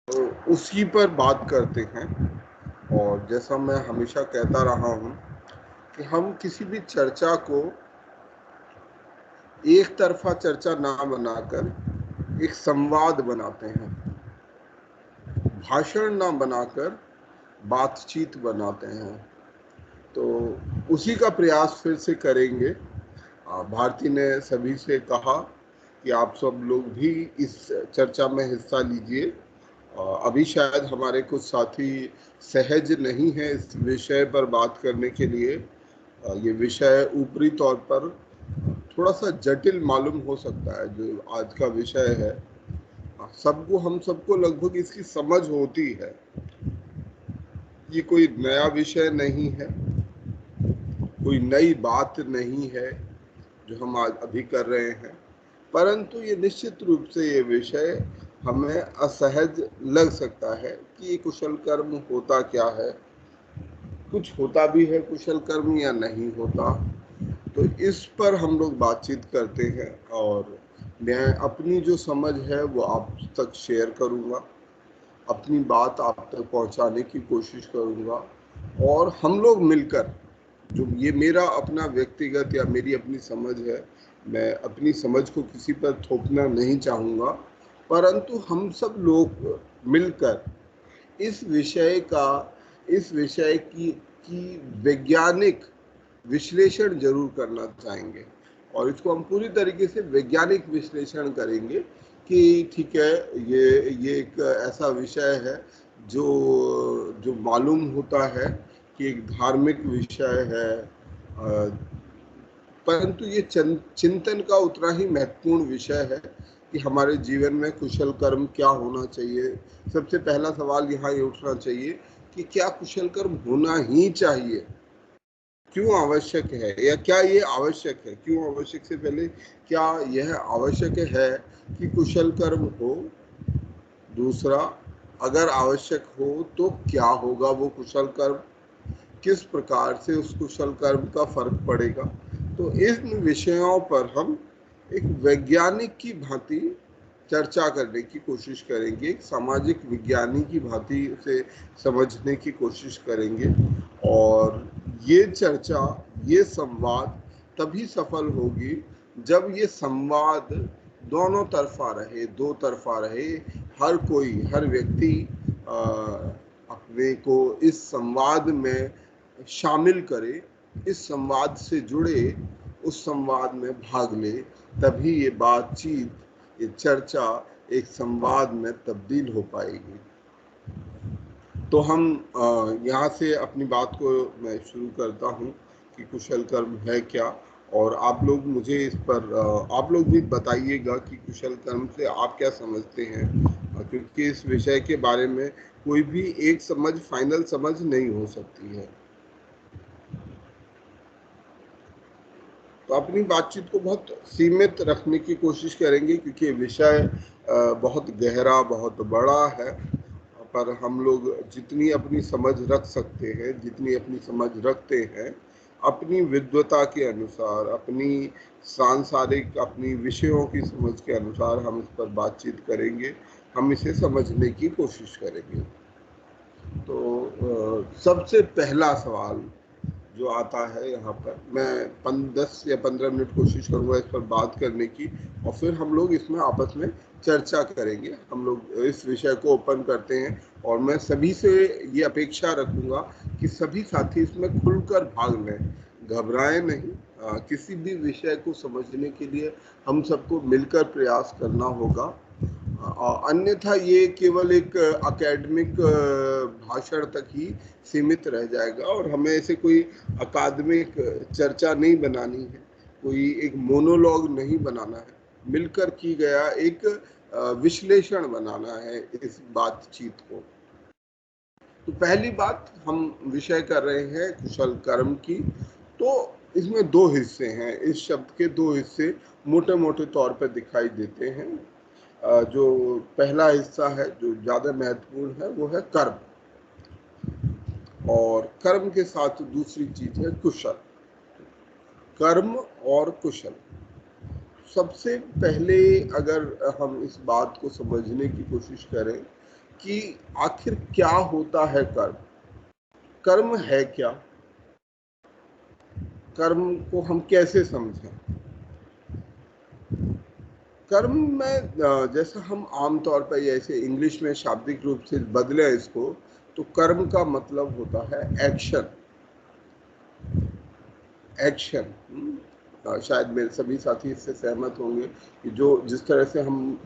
तो उसी पर बात करते हैं। और जैसा मैं हमेशा कहता रहा हूँ कि हम किसी भी चर्चा को एक तरफा चर्चा ना बनाकर एक संवाद बनाते हैं, भाषण ना बनाकर बातचीत बनाते हैं। तो उसी का प्रयास फिर से करेंगे। भारती ने सभी से कहा कि आप सब लोग भी इस चर्चा में हिस्सा लीजिए। अभी शायद हमारे कुछ साथी सहज नहीं है इस विषय पर बात करने के लिए। ये विषय ऊपरी तौर पर थोड़ा सा जटिल मालूम हो सकता है, जो आज का विषय है। सबको हम सबको लगभग इसकी समझ होती है। ये कोई नया विषय नहीं है, कोई नई बात नहीं है जो हम आज अभी कर रहे हैं। परंतु ये निश्चित रूप से ये विषय हमें असहज लग सकता है कि ये कुशल कर्म होता क्या है, कुछ होता भी है कुशल कर्म या नहीं होता। तो इस पर हम लोग बातचीत करते हैं और मैं अपनी जो समझ है वो आप तक शेयर करूँगा, अपनी बात आप तक पहुँचाने की कोशिश करूँगा। और हम लोग मिलकर, जो ये मेरा अपना व्यक्तिगत या मेरी अपनी समझ है, मैं अपनी समझ को किसी पर थोपना नहीं चाहूँगा, परंतु हम सब लोग मिलकर इस विषय का, इस विषय की वैज्ञानिक विश्लेषण जरूर करना चाहेंगे। और इसको हम पूरी तरीके से वैज्ञानिक विश्लेषण करेंगे कि ठीक है, ये एक ऐसा विषय है जो जो मालूम होता है कि एक धार्मिक विषय है, परंतु ये चिंतन का उतना ही महत्वपूर्ण विषय है कि हमारे जीवन में कुशल कर्म क्या होना चाहिए। सबसे पहला सवाल यहाँ ये उठना चाहिए कि क्या कुशल कर्म होना ही चाहिए, क्यों आवश्यक है, या क्या ये आवश्यक है। क्यों आवश्यक से पहले क्या यह आवश्यक है कि कुशल कर्म हो। दूसरा, अगर आवश्यक हो तो क्या होगा वो कुशल कर्म, किस प्रकार से उस कुशल कर्म का फर्क पड़ेगा। तो इन विषयों पर हम एक वैज्ञानिक की भांति चर्चा करने की कोशिश करेंगे, एक सामाजिक विज्ञानी की भांति उसे समझने की कोशिश करेंगे। और ये चर्चा, ये संवाद तभी सफल होगी जब ये संवाद दोनों तरफा रहे, दो तरफा रहे। हर कोई, हर व्यक्ति अपने को इस संवाद में शामिल करे, इस संवाद से जुड़े, उस संवाद में भाग ले। तभी ये बातचीत, ये चर्चा एक संवाद में तब्दील हो पाएगी। तो हम यहाँ से अपनी बात को मैं शुरू करता हूँ कि कुशल कर्म है क्या। और आप लोग मुझे इस पर आप लोग भी बताइएगा कि कुशल कर्म से आप क्या समझते हैं, क्योंकि इस विषय के बारे में कोई भी एक समझ, फाइनल समझ नहीं हो सकती है। तो अपनी बातचीत को बहुत सीमित रखने की कोशिश करेंगे, क्योंकि विषय बहुत गहरा, बहुत बड़ा है। पर हम लोग जितनी अपनी समझ रख सकते हैं, जितनी अपनी समझ रखते हैं, अपनी विद्वता के अनुसार, अपनी सांसारिक, अपनी विषयों की समझ के अनुसार हम इस पर बातचीत करेंगे, हम इसे समझने की कोशिश करेंगे। तो सबसे पहला सवाल जो आता है यहाँ पर, मैं 10 या 15 मिनट कोशिश करूँगा इस पर बात करने की, और फिर हम लोग इसमें आपस में चर्चा करेंगे। हम लोग इस विषय को ओपन करते हैं और मैं सभी से ये अपेक्षा रखूँगा कि सभी साथी इसमें खुलकर भाग लें, घबराएं नहीं। किसी भी विषय को समझने के लिए हम सबको मिलकर प्रयास करना होगा। अन्यथा ये केवल एक अकेडमिक भाषण तक ही सीमित रह जाएगा और हमें ऐसे कोई अकादमिक चर्चा नहीं बनानी है, कोई एक मोनोलॉग नहीं बनाना है, मिलकर की गया एक विश्लेषण बनाना है इस बातचीत को। तो पहली बात, हम विषय कर रहे हैं कुशल कर्म की। तो इसमें दो हिस्से हैं, इस शब्द के दो हिस्से मोटे मोटे तौर पर दिखाई देते हैं। जो पहला हिस्सा है, जो ज़्यादा महत्वपूर्ण है, वो है कर्म। और कर्म के साथ दूसरी चीज है कुशल। कर्म और कुशल, सबसे पहले अगर हम इस बात को समझने की कोशिश करें कि आखिर क्या होता है कर्म, कर्म है क्या, कर्म को हम कैसे समझें। कर्म में जैसा हम आमतौर पर ऐसे इंग्लिश में शाब्दिक रूप से बदले इसको, तो कर्म का मतलब होता है एक्शन। एक्शन, शायद मेरे सभी साथी इससे सहमत होंगे कि जो जिस तरह से हम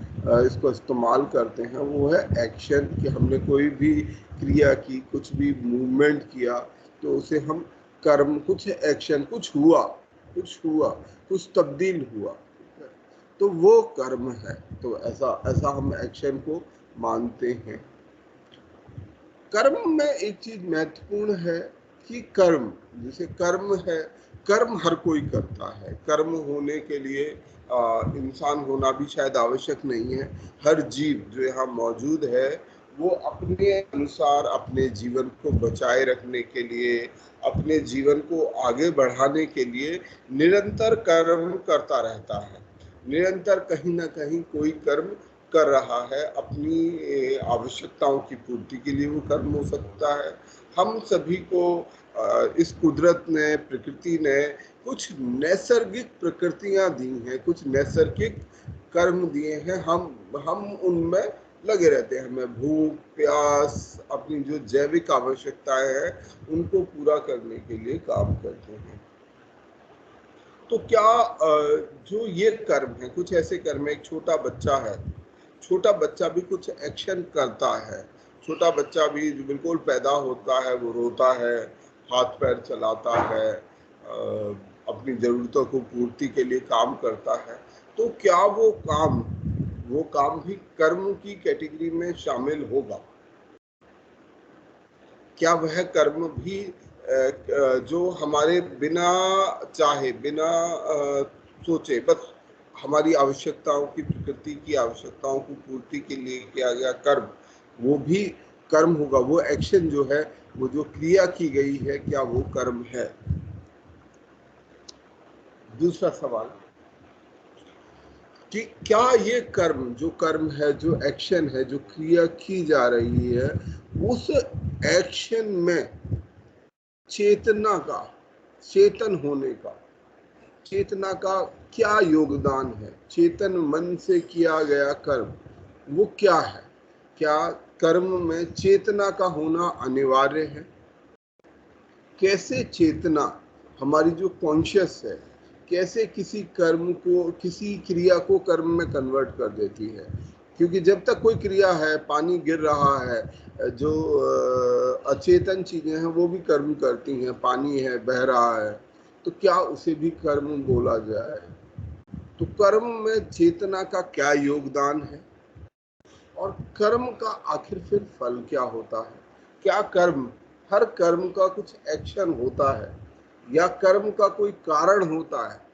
इसको इस्तेमाल करते हैं वो है एक्शन, कि हमने कोई भी क्रिया की, कुछ भी मूवमेंट किया, तो उसे हम कर्म, कुछ एक्शन, कुछ हुआ, कुछ तब्दील हुआ, तो वो कर्म है। तो ऐसा ऐसा हम एक्शन को मानते हैं। कर्म में एक चीज महत्वपूर्ण है कि कर्म, जैसे कर्म है, कर्म हर कोई करता है। कर्म होने के लिए इंसान होना भी शायद आवश्यक नहीं है। हर जीव जो यहाँ मौजूद है वो अपने अनुसार अपने जीवन को बचाए रखने के लिए, अपने जीवन को आगे बढ़ाने के लिए निरंतर कर्म करता रहता है। निरंतर कहीं ना कहीं कोई कर्म कर रहा है। अपनी आवश्यकताओं की पूर्ति के लिए वो कर्म हो सकता है। हम सभी को इस कुदरत ने, प्रकृति ने कुछ नैसर्गिक प्रकृतियां दी हैं, कुछ नैसर्गिक कर्म दिए हैं। हम उनमें लगे रहते हैं। हमें भूख, प्यास, अपनी जो जैविक आवश्यकताएं हैं उनको पूरा करने के लिए काम करते हैं। तो क्या जो ये कर्म है, कुछ ऐसे कर्म है, एक छोटा बच्चा है, छोटा बच्चा भी कुछ एक्शन करता है। छोटा बच्चा भी जो बिल्कुल पैदा होता है वो रोता है, हाथ पैर चलाता है, अपनी ज़रूरतों को पूर्ति के लिए काम करता है। तो क्या वो काम भी कर्म की कैटेगरी में शामिल होगा? क्या वह कर्म भी जो हमारे बिना चाहे, बिना सोचे, बस हमारी आवश्यकताओं की, प्रकृति की आवश्यकताओं को पूर्ति के लिए किया गया कर्म, वो भी कर्म होगा? वो एक्शन जो है, वो जो क्रिया की गई है, क्या वो कर्म है? दूसरा सवाल कि क्या ये कर्म, जो कर्म है, जो एक्शन है, जो क्रिया की जा रही है, उस एक्शन में चेतना का, चेतन होने का, चेतना का क्या योगदान है? चेतन मन से किया गया कर्म वो क्या है? क्या कर्म में चेतना का होना अनिवार्य है? कैसे चेतना, हमारी जो कॉन्शियस है, कैसे किसी कर्म को, किसी क्रिया को कर्म में कन्वर्ट कर देती है? क्योंकि जब तक कोई क्रिया है, पानी गिर रहा है, जो अचेतन चीजें हैं वो भी कर्म करती हैं। पानी है, बह रहा है, तो क्या उसे भी कर्म बोला जाए? तो कर्म में चेतना का क्या योगदान है? और कर्म का आखिर फिर फल क्या होता है? क्या कर्म, हर कर्म का कुछ एक्शन होता है या कर्म का कोई कारण होता है?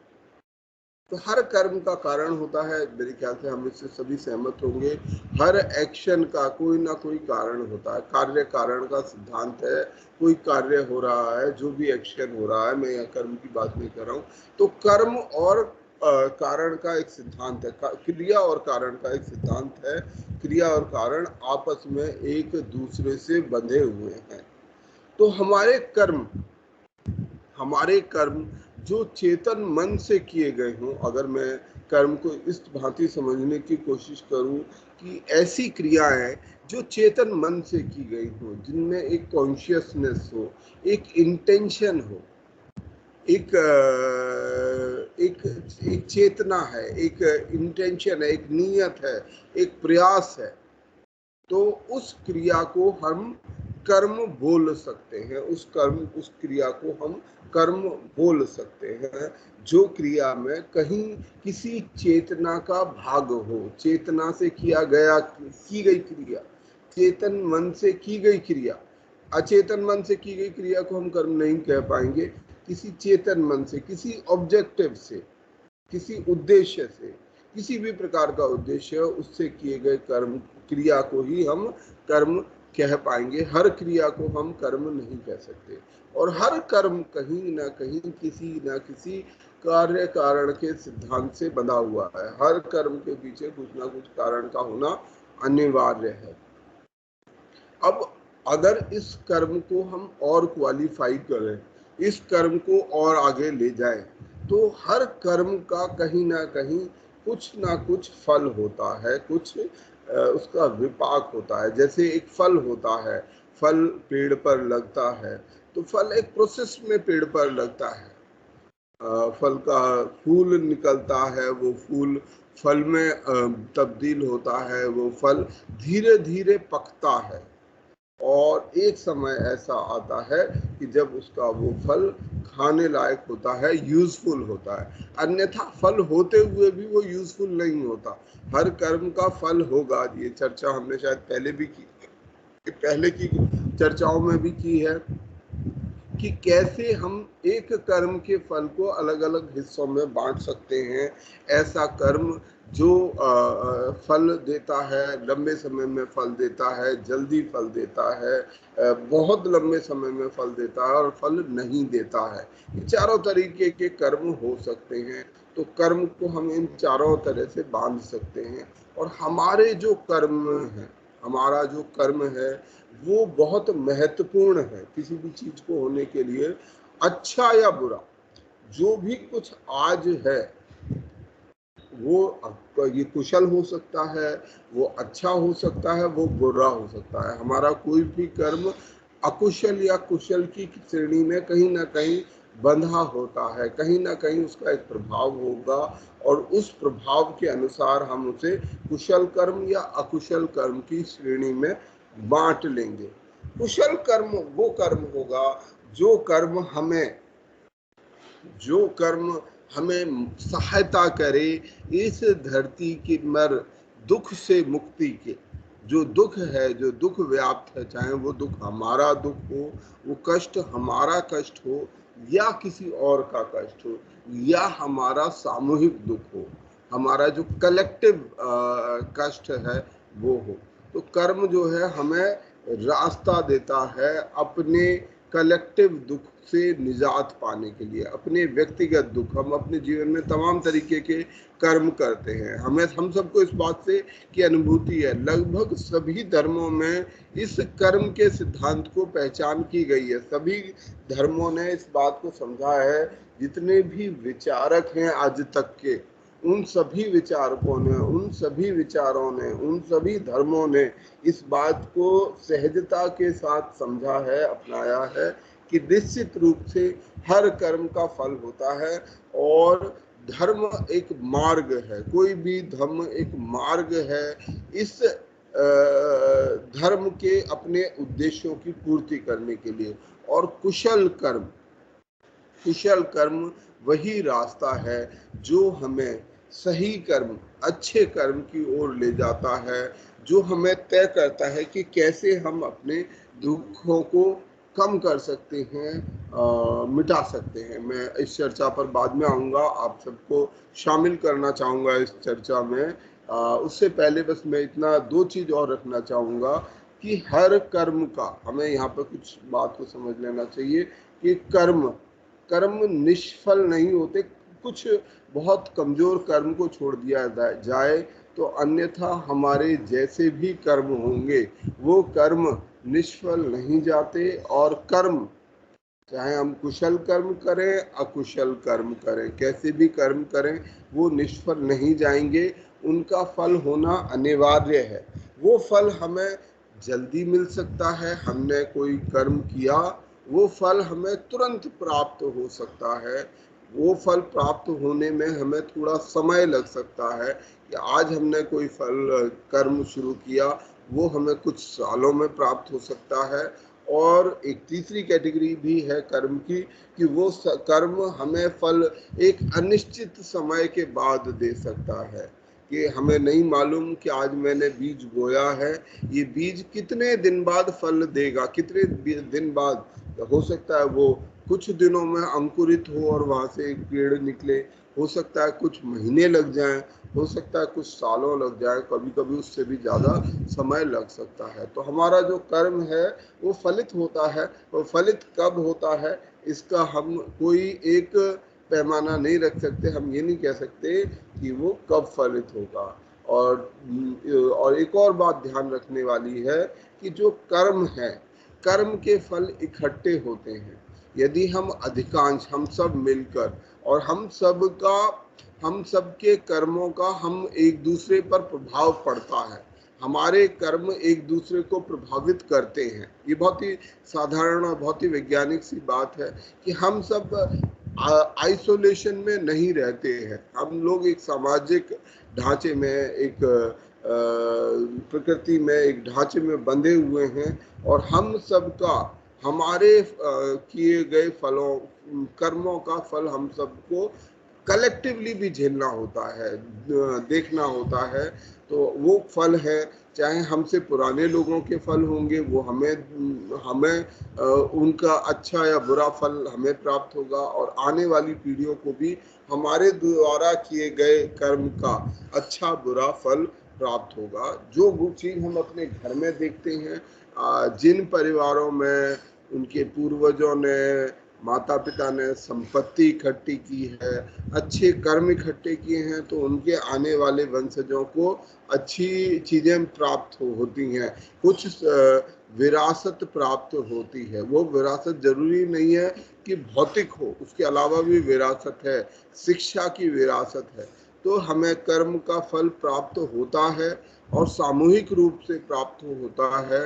तो हर कर्म का कारण होता है, मेरे ख्याल से हम इससे सभी सहमत होंगे। हर एक्शन का कोई ना कोई कारण होता है। कार्य कारण का सिद्धांत है। कोई कार्य हो रहा है, जो भी एक्शन हो रहा है, मैं यहाँ कर्म की बात नहीं कर रहा हूँ, तो कर्म और कारण का एक सिद्धांत है, क्रिया और कारण का एक सिद्धांत है। क्रिया और कारण आपस में एक दूसरे से बंधे हुए हैं। तो हमारे कर्म जो चेतन मन से किए गए हों, अगर मैं कर्म को इस भांति समझने की कोशिश करूं कि ऐसी क्रियाएं जो चेतन मन से की गई हो, जिनमें एक कॉन्शियसनेस हो, एक इंटेंशन हो, एक एक एक चेतना है, एक इंटेंशन है, एक नीयत है, एक प्रयास है, तो उस क्रिया को हम कर्म बोल सकते हैं। उस क्रिया को हम कर्म बोल सकते हैं, जो क्रिया में कहीं किसी चेतना का भाग हो, चेतना से की गई क्रिया, चेतन मन से की गई क्रिया। अचेतन मन से की गई क्रिया को हम कर्म नहीं कह पाएंगे। किसी चेतन मन से, किसी ऑब्जेक्टिव से, किसी उद्देश्य से, किसी भी प्रकार का उद्देश्य, उससे किए गए कर्म, क्रिया को ही हम कर्म कह पाएंगे। हर क्रिया को हम कर्म नहीं कह सकते। और हर कर्म कहीं ना कहीं, किसी ना किसी कार्य कारण के सिद्धांत से बंधा हुआ है। हर कर्म के पीछे कुछ ना कुछ कारण का होना अनिवार्य है। अब अगर इस कर्म को हम और क्वालिफाई करें, इस कर्म को और आगे ले जाएं, तो हर कर्म का कहीं ना कहीं कुछ ना कुछ फल होता है, कुछ उसका विपाक होता है। जैसे एक फल होता है, फल पेड़ पर लगता है, तो फल एक प्रोसेस में पेड़ पर लगता है। फल का फूल निकलता है, वो फूल फल में तब्दील होता है, वो फल धीरे धीरे पकता है और एक समय ऐसा आता है कि जब उसका वो फल खाने लायक होता है, यूजफुल होता है। अन्यथा फल होते हुए भी वो यूजफुल नहीं होता। हर कर्म का फल होगा, ये चर्चा हमने शायद पहले भी की, पहले की चर्चाओं में भी की है कि कैसे हम एक कर्म के फल को अलग अलग हिस्सों में बांट सकते हैं। ऐसा कर्म जो फल देता है, लंबे समय में फल देता है, जल्दी फल देता है, बहुत लंबे समय में फल देता है और फल नहीं देता है। ये चारों तरीके के कर्म हो सकते हैं। तो कर्म को हम इन चारों तरह से बांध सकते हैं। और हमारे जो कर्म है, हमारा जो कर्म है वो बहुत महत्वपूर्ण है किसी भी चीज को होने के लिए। अच्छा या बुरा जो भी कुछ आज है, वो ये कुशल हो सकता है, वो अच्छा हो सकता है, वो बुरा हो सकता है। हमारा कोई भी कर्म अकुशल या कुशल की श्रेणी में कहीं ना कहीं बंधा होता है, कहीं ना कहीं उसका एक प्रभाव होगा और उस प्रभाव के अनुसार हम उसे कुशल कर्म या अकुशल कर्म की श्रेणी में बांट लेंगे। कुशल कर्म वो कर्म होगा जो कर्म हमें सहायता करे इस धरती की मर दुख से मुक्ति के। जो दुख है, जो दुख व्याप्त है, चाहे वो दुख हमारा दुख हो, वो कष्ट हमारा कष्ट हो या किसी और का कष्ट हो, या हमारा सामूहिक दुख हो, हमारा जो कलेक्टिव कष्ट है वो हो। तो कर्म जो है हमें रास्ता देता है अपने कलेक्टिव दुख से निजात पाने के लिए। अपने व्यक्तिगत दुख, हम अपने जीवन में तमाम तरीके के कर्म करते हैं, हम सबको इस बात से की अनुभूति है। लगभग सभी धर्मों में इस कर्म के सिद्धांत को पहचान की गई है। सभी धर्मों ने इस बात को समझा है। जितने भी विचारक हैं आज तक के, उन सभी विचारकों ने, उन सभी विचारों ने, उन सभी धर्मों ने इस बात को सहजता के साथ समझा है, अपनाया है कि निश्चित रूप से हर कर्म का फल होता है। और धर्म एक मार्ग है, कोई भी धर्म एक मार्ग है इस धर्म के अपने उद्देश्यों की पूर्ति करने के लिए। और कुशल कर्म वही रास्ता है जो हमें सही कर्म, अच्छे कर्म की ओर ले जाता है, जो हमें तय करता है कि कैसे हम अपने दुखों को कम कर सकते हैं, मिटा सकते हैं। मैं इस चर्चा पर बाद में आऊँगा, आप सबको शामिल करना चाहूँगा इस चर्चा में। उससे पहले बस मैं इतना दो चीज़ और रखना चाहूँगा कि हर कर्म का हमें यहाँ पर कुछ बात को समझ लेना चाहिए कि कर्म निष्फल नहीं होते। कुछ बहुत कमजोर कर्म को छोड़ दिया जाए तो अन्यथा हमारे जैसे भी कर्म होंगे वो कर्म निष्फल नहीं जाते। और कर्म, चाहे हम कुशल कर्म करें, अकुशल कर्म करें, कैसे भी कर्म करें, वो निष्फल नहीं जाएंगे। उनका फल होना अनिवार्य है। वो फल हमें जल्दी मिल सकता है, हमने कोई कर्म किया, वो फल हमें तुरंत प्राप्त हो सकता है। वो फल प्राप्त होने में हमें थोड़ा समय लग सकता है कि आज हमने कोई कर्म शुरू किया, वो हमें कुछ सालों में प्राप्त हो सकता है। और एक तीसरी कैटेगरी भी है कर्म की कि वो कर्म हमें फल एक अनिश्चित समय के बाद दे सकता है कि हमें नहीं मालूम कि आज मैंने बीज बोया है, ये बीज कितने दिन बाद फल देगा, कितने दिन बाद। हो सकता है वो कुछ दिनों में अंकुरित हो और वहां से एक पेड़ निकले, हो सकता है कुछ महीने लग जाएं, हो सकता है कुछ सालों लग जाए, कभी कभी उससे भी ज़्यादा समय लग सकता है। तो हमारा जो कर्म है वो फलित होता है। वो फलित कब होता है इसका हम कोई एक पैमाना नहीं रख सकते। हम ये नहीं कह सकते कि वो कब फलित होगा। और एक और बात ध्यान रखने वाली है कि जो कर्म है, कर्म के फल इकट्ठे होते हैं। यदि हम अधिकांश, हम सब मिलकर, और हम सब के कर्मों का हम एक दूसरे पर प्रभाव पड़ता है, हमारे कर्म एक दूसरे को प्रभावित करते हैं। ये बहुत ही साधारण और बहुत ही वैज्ञानिक सी बात है कि हम सब आइसोलेशन में नहीं रहते हैं। हम लोग एक सामाजिक ढांचे में, एक प्रकृति में, एक ढांचे में बंधे हुए हैं, और हम सबका, हमारे किए गए फलों, कर्मों का फल हम सबको कलेक्टिवली भी झेलना होता है, देखना होता है। तो वो फल है, चाहे हमसे पुराने लोगों के फल होंगे, वो हमें उनका अच्छा या बुरा फल हमें प्राप्त होगा, और आने वाली पीढ़ियों को भी हमारे द्वारा किए गए कर्म का अच्छा बुरा फल प्राप्त होगा। जो चीज हम अपने घर में देखते हैं, जिन परिवारों में उनके पूर्वजों ने, माता पिता ने संपत्ति इकट्ठी की है, अच्छे कर्म इकट्ठे किए हैं, तो उनके आने वाले वंशजों को अच्छी चीजें प्राप्त होती हैं, कुछ विरासत प्राप्त होती है। वो विरासत जरूरी नहीं है कि भौतिक हो, उसके अलावा भी विरासत है, शिक्षा की विरासत है। तो हमें कर्म का फल प्राप्त होता है, और सामूहिक रूप से प्राप्त होता है,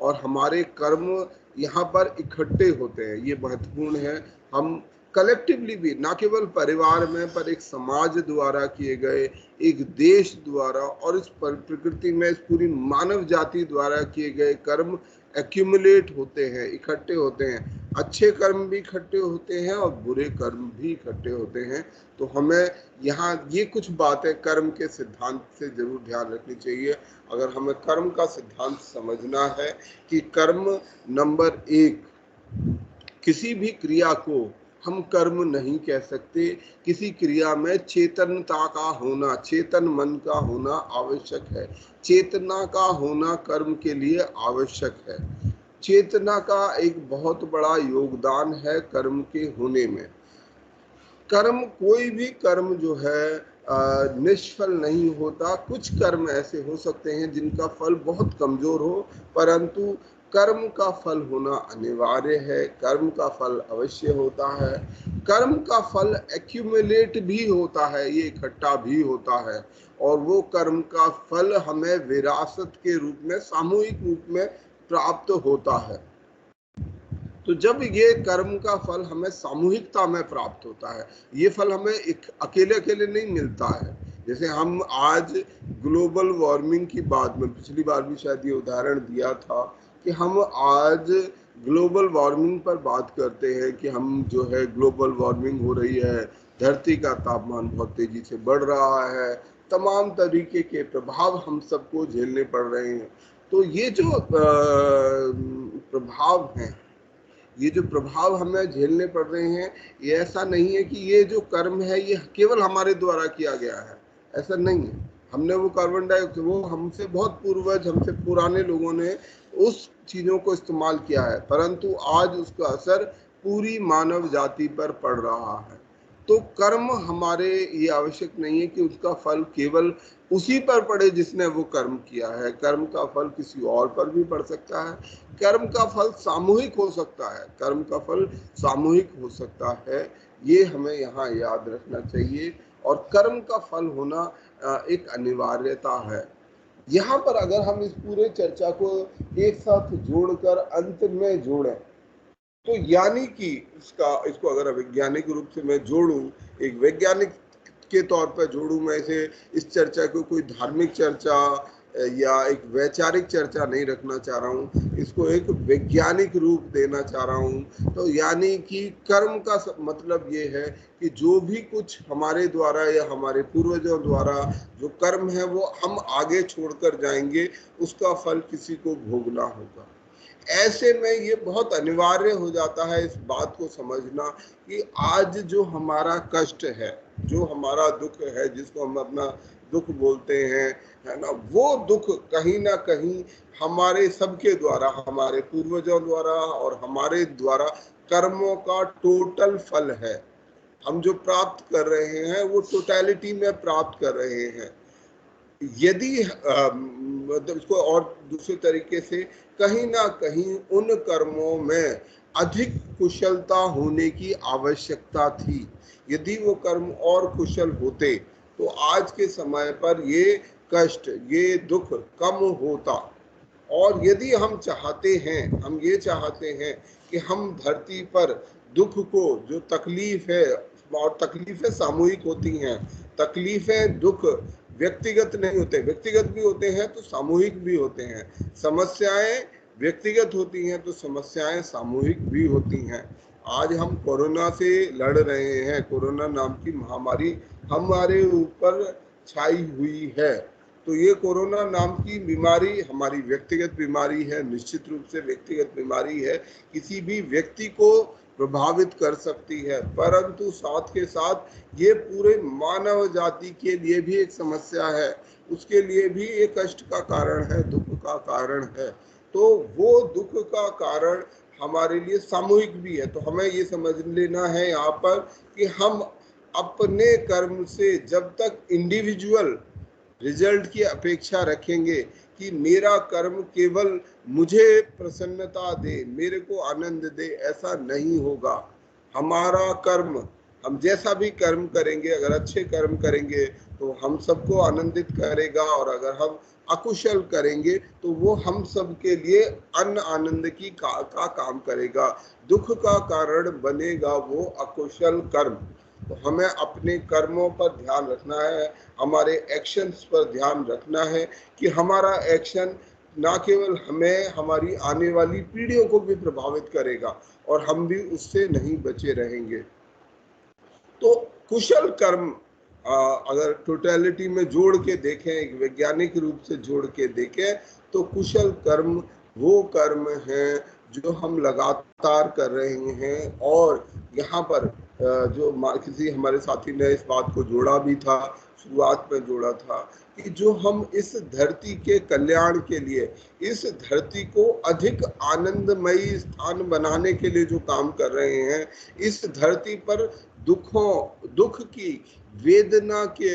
और हमारे कर्म यहाँ पर इकट्ठे होते हैं। ये महत्वपूर्ण है। हम कलेक्टिवली भी, ना केवल परिवार में, पर एक समाज द्वारा किए गए, एक देश द्वारा, और इस प्रकृति में, इस पूरी मानव जाति द्वारा किए गए कर्म एक्यूमुलेट होते हैं, इकट्ठे होते हैं। अच्छे कर्म भी इकट्ठे होते हैं और बुरे कर्म भी इकट्ठे होते हैं। तो हमें यहाँ ये कुछ बातें कर्म के सिद्धांत से जरूर ध्यान रखनी चाहिए। अगर हमें कर्म का सिद्धांत समझना है कि कर्म नंबर 1, किसी भी क्रिया को हम कर्म नहीं कह सकते। किसी क्रिया में चेतनता का होना, चेतन मन का होना आवश्यक है। चेतना का होना कर्म के लिए आवश्यक है। चेतना का एक बहुत बड़ा योगदान है कर्म के होने में। कर्म, कोई भी कर्म जो है निष्फल नहीं होता। कुछ कर्म ऐसे हो सकते हैं जिनका फल बहुत कमजोर हो, परंतु कर्म का फल होना अनिवार्य है। कर्म का फल अवश्य होता है। कर्म का फल एक्यूमुलेट भी होता है, ये इकट्ठा भी होता है, और वो कर्म का फल हमें विरासत के रूप में, सामूहिक रूप में प्राप्त होता है। तो जब ये कर्म का फल हमें सामूहिकता में प्राप्त होता है, ये फल हमें एक अकेले अकेले नहीं मिलता है। जैसे हम आज ग्लोबल वार्मिंग की बात में पिछली बार भी शायद ये उदाहरण दिया था कि हम आज ग्लोबल वार्मिंग पर बात करते हैं कि हम जो है, ग्लोबल वार्मिंग हो रही है, धरती का तापमान बहुत तेजी से बढ़ रहा है, तमाम तरीके के प्रभाव हम सबको झेलने पड़ रहे हैं। तो ये जो प्रभाव हैं, ये जो प्रभाव हमें झेलने पड़ रहे हैं, ये ऐसा नहीं है कि ये जो कर्म है ये केवल हमारे द्वारा किया गया है, ऐसा नहीं है। हमने वो कार्बन डाइऑक्साइड, वो हमसे बहुत पूर्वज, हमसे पुराने लोगों ने उस चीजों को इस्तेमाल किया है, परंतु आज उसका असर पूरी मानव जाति पर पड़ रहा है। तो कर्म हमारे, ये आवश्यक नहीं है कि उसका फल केवल उसी पर पड़े जिसने वो कर्म किया है। कर्म का फल किसी और पर भी पड़ सकता है। कर्म का फल सामूहिक हो सकता है, कर्म का फल सामूहिक हो सकता है, ये हमें यहाँ याद रखना चाहिए। और कर्म का फल होना एक अनिवार्यता है। यहाँ पर अगर हम इस पूरे चर्चा को एक साथ जोड़कर अंत में जोड़ें, तो यानी कि इसको अगर वैज्ञानिक रूप से मैं जोड़ूं, एक वैज्ञानिक के तौर पर जोड़ूं मैं इसे, इस चर्चा को कोई धार्मिक चर्चा या एक वैचारिक चर्चा नहीं रखना चाह रहा हूँ, इसको एक वैज्ञानिक रूप देना चाह रहा हूँ। तो यानी कि कर्म का मतलब ये है कि जो भी कुछ हमारे द्वारा या हमारे पूर्वजों द्वारा जो कर्म है वो हम आगे छोड़कर जाएंगे, उसका फल किसी को भोगना होगा। ऐसे में ये बहुत अनिवार्य हो जाता है इस बात को समझना कि आज जो हमारा कष्ट है, जो हमारा दुख है, जिसको हम अपना दुख बोलते हैं, है ना, वो दुख कहीं ना कहीं हमारे सबके द्वारा, हमारे पूर्वजों द्वारा और हमारे द्वारा कर्मों का टोटल फल है। हम जो प्राप्त कर रहे हैं वो टोटलिटी में प्राप्त कर रहे हैं। यदि मतलब इसको और दूसरे तरीके से कहीं ना कहीं उन कर्मों में अधिक कुशलता होने की आवश्यकता थी। यदि वो कर्म और कुशल होते तो आज के समय पर ये कष्ट, ये दुख कम होता। और यदि हम चाहते हैं, हम ये चाहते हैं कि हम धरती पर दुख को, जो तकलीफ है, और तकलीफें सामूहिक होती हैं, तकलीफें दुख व्यक्तिगत नहीं होते, व्यक्तिगत भी होते हैं तो सामूहिक भी होते हैं, समस्याएं व्यक्तिगत होती हैं तो समस्याएं सामूहिक भी होती हैं। आज हम कोरोना से लड़ रहे हैं, कोरोना नाम की महामारी हमारे ऊपर छाई हुई है। तो ये कोरोना नाम की बीमारी हमारी व्यक्तिगत बीमारी है, निश्चित रूप से व्यक्तिगत बीमारी है, किसी भी व्यक्ति को प्रभावित कर सकती है, परंतु साथ के साथ ये पूरे मानव जाति के लिए भी एक समस्या है, उसके लिए भी एक कष्ट का कारण है, दुख का कारण है। तो वो दुख का कारण हमारे लिए सामूहिक भी है। तो हमें ये समझ लेना है यहाँ पर कि हम अपने कर्म से जब तक इंडिविजुअल रिजल्ट की अपेक्षा रखेंगे कि मेरा कर्म केवल मुझे प्रसन्नता दे, मेरे को आनंद दे, ऐसा नहीं होगा। हमारा कर्म, हम जैसा भी कर्म करेंगे, अगर अच्छे कर्म करेंगे तो हम सबको आनंदित करेगा, और अगर हम अकुशल करेंगे तो वो हम सब के लिए अन्न आनंद की का काम करेगा, दुख का कारण बनेगा वो अकुशल कर्म। तो हमें अपने कर्मों पर ध्यान रखना है, हमारे एक्शंस पर ध्यान रखना है कि हमारा एक्शन ना केवल हमें, हमारी आने वाली पीढ़ियों को भी प्रभावित करेगा और हम भी उससे नहीं बचे रहेंगे। तो कुशल कर्म अगर टोटलिटी में जोड़ के देखें, एक वैज्ञानिक रूप से जोड़ के देखें, तो कुशल कर्म वो कर्म हैं जो हम लगातार कर रहे हैं। और यहाँ पर जो किसी हमारे साथी ने इस बात को जोड़ा भी था, शुरुआत में जोड़ा था, कि जो हम इस धरती के कल्याण के लिए, इस धरती को अधिक आनंदमयी स्थान बनाने के लिए जो काम कर रहे हैं, इस धरती पर दुख की, वेदना के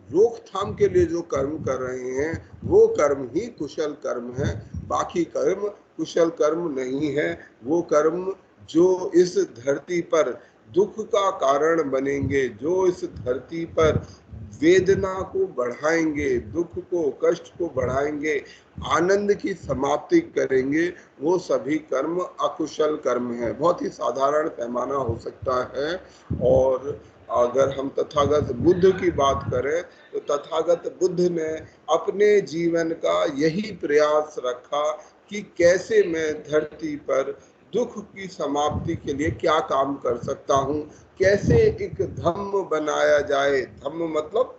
रोकथाम के लिए जो कर्म कर रहे हैं, वो कर्म ही कुशल कर्म है। बाकी कर्म कुशल कर्म नहीं है। वो कर्म जो इस धरती पर दुख का कारण बनेंगे, जो इस धरती पर वेदना को बढ़ाएंगे, दुख को, कष्ट को बढ़ाएंगे, आनंद की समाप्ति करेंगे, वो सभी कर्म अकुशल कर्म है। बहुत ही साधारण पैमाना हो सकता है। और अगर हम तथागत बुद्ध की बात करें तो तथागत बुद्ध ने अपने जीवन का यही प्रयास रखा कि कैसे मैं धरती पर दुख की समाप्ति के लिए क्या काम कर सकता हूँ, कैसे एक धम्म बनाया जाए। धम्म मतलब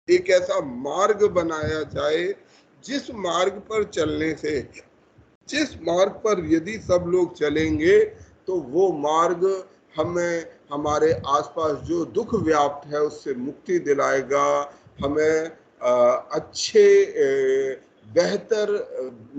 एक ऐसा मार्ग बनाया जाए जिस मार्ग पर चलने से, जिस मार्ग पर यदि सब लोग चलेंगे तो वो मार्ग हमें हमारे आसपास जो दुख व्याप्त है उससे मुक्ति दिलाएगा, हमें अच्छे बेहतर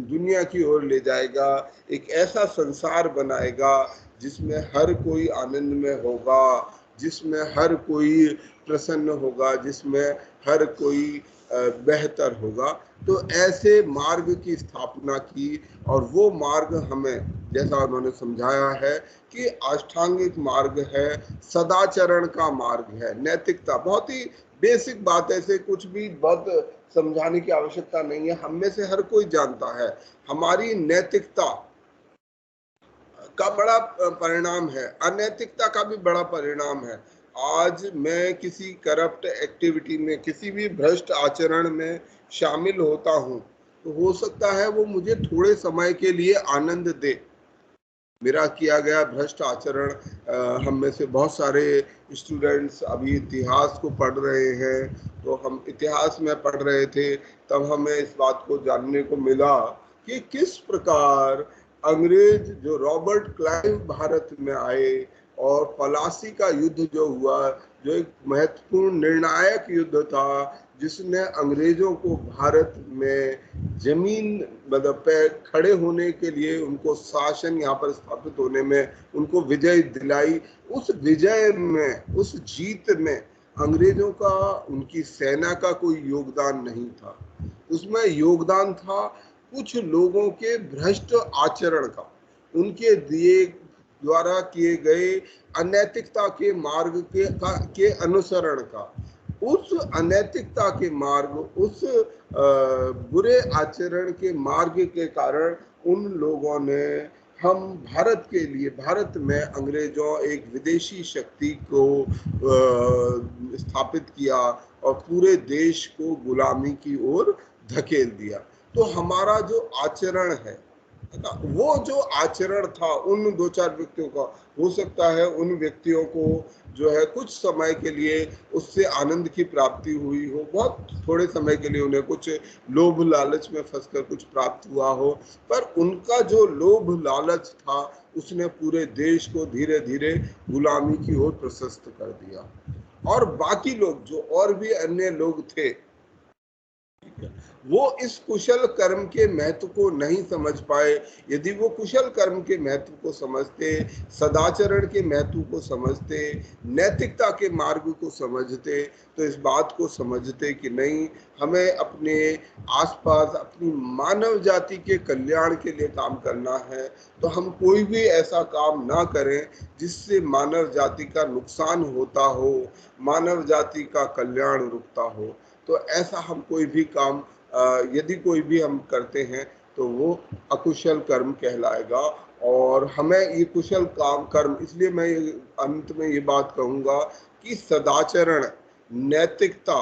दुनिया की ओर ले जाएगा, एक ऐसा संसार बनाएगा जिसमें हर कोई आनंद में होगा, जिसमें हर कोई प्रसन्न होगा, जिसमें हर कोई बेहतर होगा। तो ऐसे मार्ग की स्थापना की, और वो मार्ग हमें, जैसा उन्होंने समझाया है कि अष्टांगिक मार्ग है, सदाचरण का मार्ग है, नैतिकता। बहुत ही बेसिक बात है, ऐसे कुछ भी बहुत समझाने की आवश्यकता नहीं है, हम में से हर कोई जानता है। हमारी नैतिकता का बड़ा परिणाम है, अनैतिकता का भी बड़ा परिणाम है। आज मैं किसी करप्ट एक्टिविटी में, किसी भी भ्रष्ट आचरण में शामिल होता हूँ तो हो सकता है वो मुझे थोड़े समय के लिए आनंद दे। मेरा किया गया भ्रष्ट आचरण, हम में से बहुत सारे स्टूडेंट्स अभी इतिहास को पढ़ रहे हैं, तो हम इतिहास में पढ़ रहे थे तब हमें इस बात को जानने को मिला कि किस प्रकार अंग्रेज, जो रॉबर्ट क्लाइव भारत में आए और पलासी का युद्ध जो हुआ, जो एक महत्वपूर्ण निर्णायक युद्ध था, जिसने अंग्रेजों को भारत में जमीन मतलब पे खड़े होने के लिए, उनको शासन यहाँ पर स्थापित होने में उनको विजय दिलाई। उस विजय में, उस जीत में अंग्रेजों का, उनकी सेना का कोई योगदान नहीं था। उसमें योगदान था कुछ लोगों के भ्रष्ट आचरण का, उनके दिए द्वारा किए गए अनैतिकता के मार्ग के अनुसरण का। उस अनैतिकता के मार्ग, उस बुरे आचरण के मार्ग के कारण उन लोगों ने हम भारत के लिए, भारत में अंग्रेजों एक विदेशी शक्ति को स्थापित किया और पूरे देश को गुलामी की ओर धकेल दिया। तो हमारा जो आचरण है ना, वो जो आचरण था उन दो चार व्यक्तियों का, हो सकता है उन व्यक्तियों को जो है कुछ समय के लिए उससे आनंद की प्राप्ति हुई हो, बहुत थोड़े समय के लिए उन्हें कुछ लोभ लालच में फंसकर कुछ प्राप्त हुआ हो, पर उनका जो लोभ लालच था उसने पूरे देश को धीरे धीरे गुलामी की ओर प्रशस्त कर दिया। और बाकी लोग जो और भी अन्य लोग थे, वो इस कुशल कर्म के महत्व को नहीं समझ पाए। यदि वो कुशल कर्म के महत्व को समझते, सदाचरण के महत्व को समझते, नैतिकता के मार्ग को समझते, तो इस बात को समझते कि नहीं, हमें अपने आसपास अपनी मानव जाति के कल्याण के लिए काम करना है, तो हम कोई भी ऐसा काम ना करें जिससे मानव जाति का नुकसान होता हो, मानव जाति का कल्याण रुकता हो। तो ऐसा हम कोई भी काम यदि कोई भी हम करते हैं तो वो अकुशल कर्म कहलाएगा। और हमें ये कुशल कर्म, इसलिए मैं अंत में ये बात कहूँगा कि सदाचरण, नैतिकता,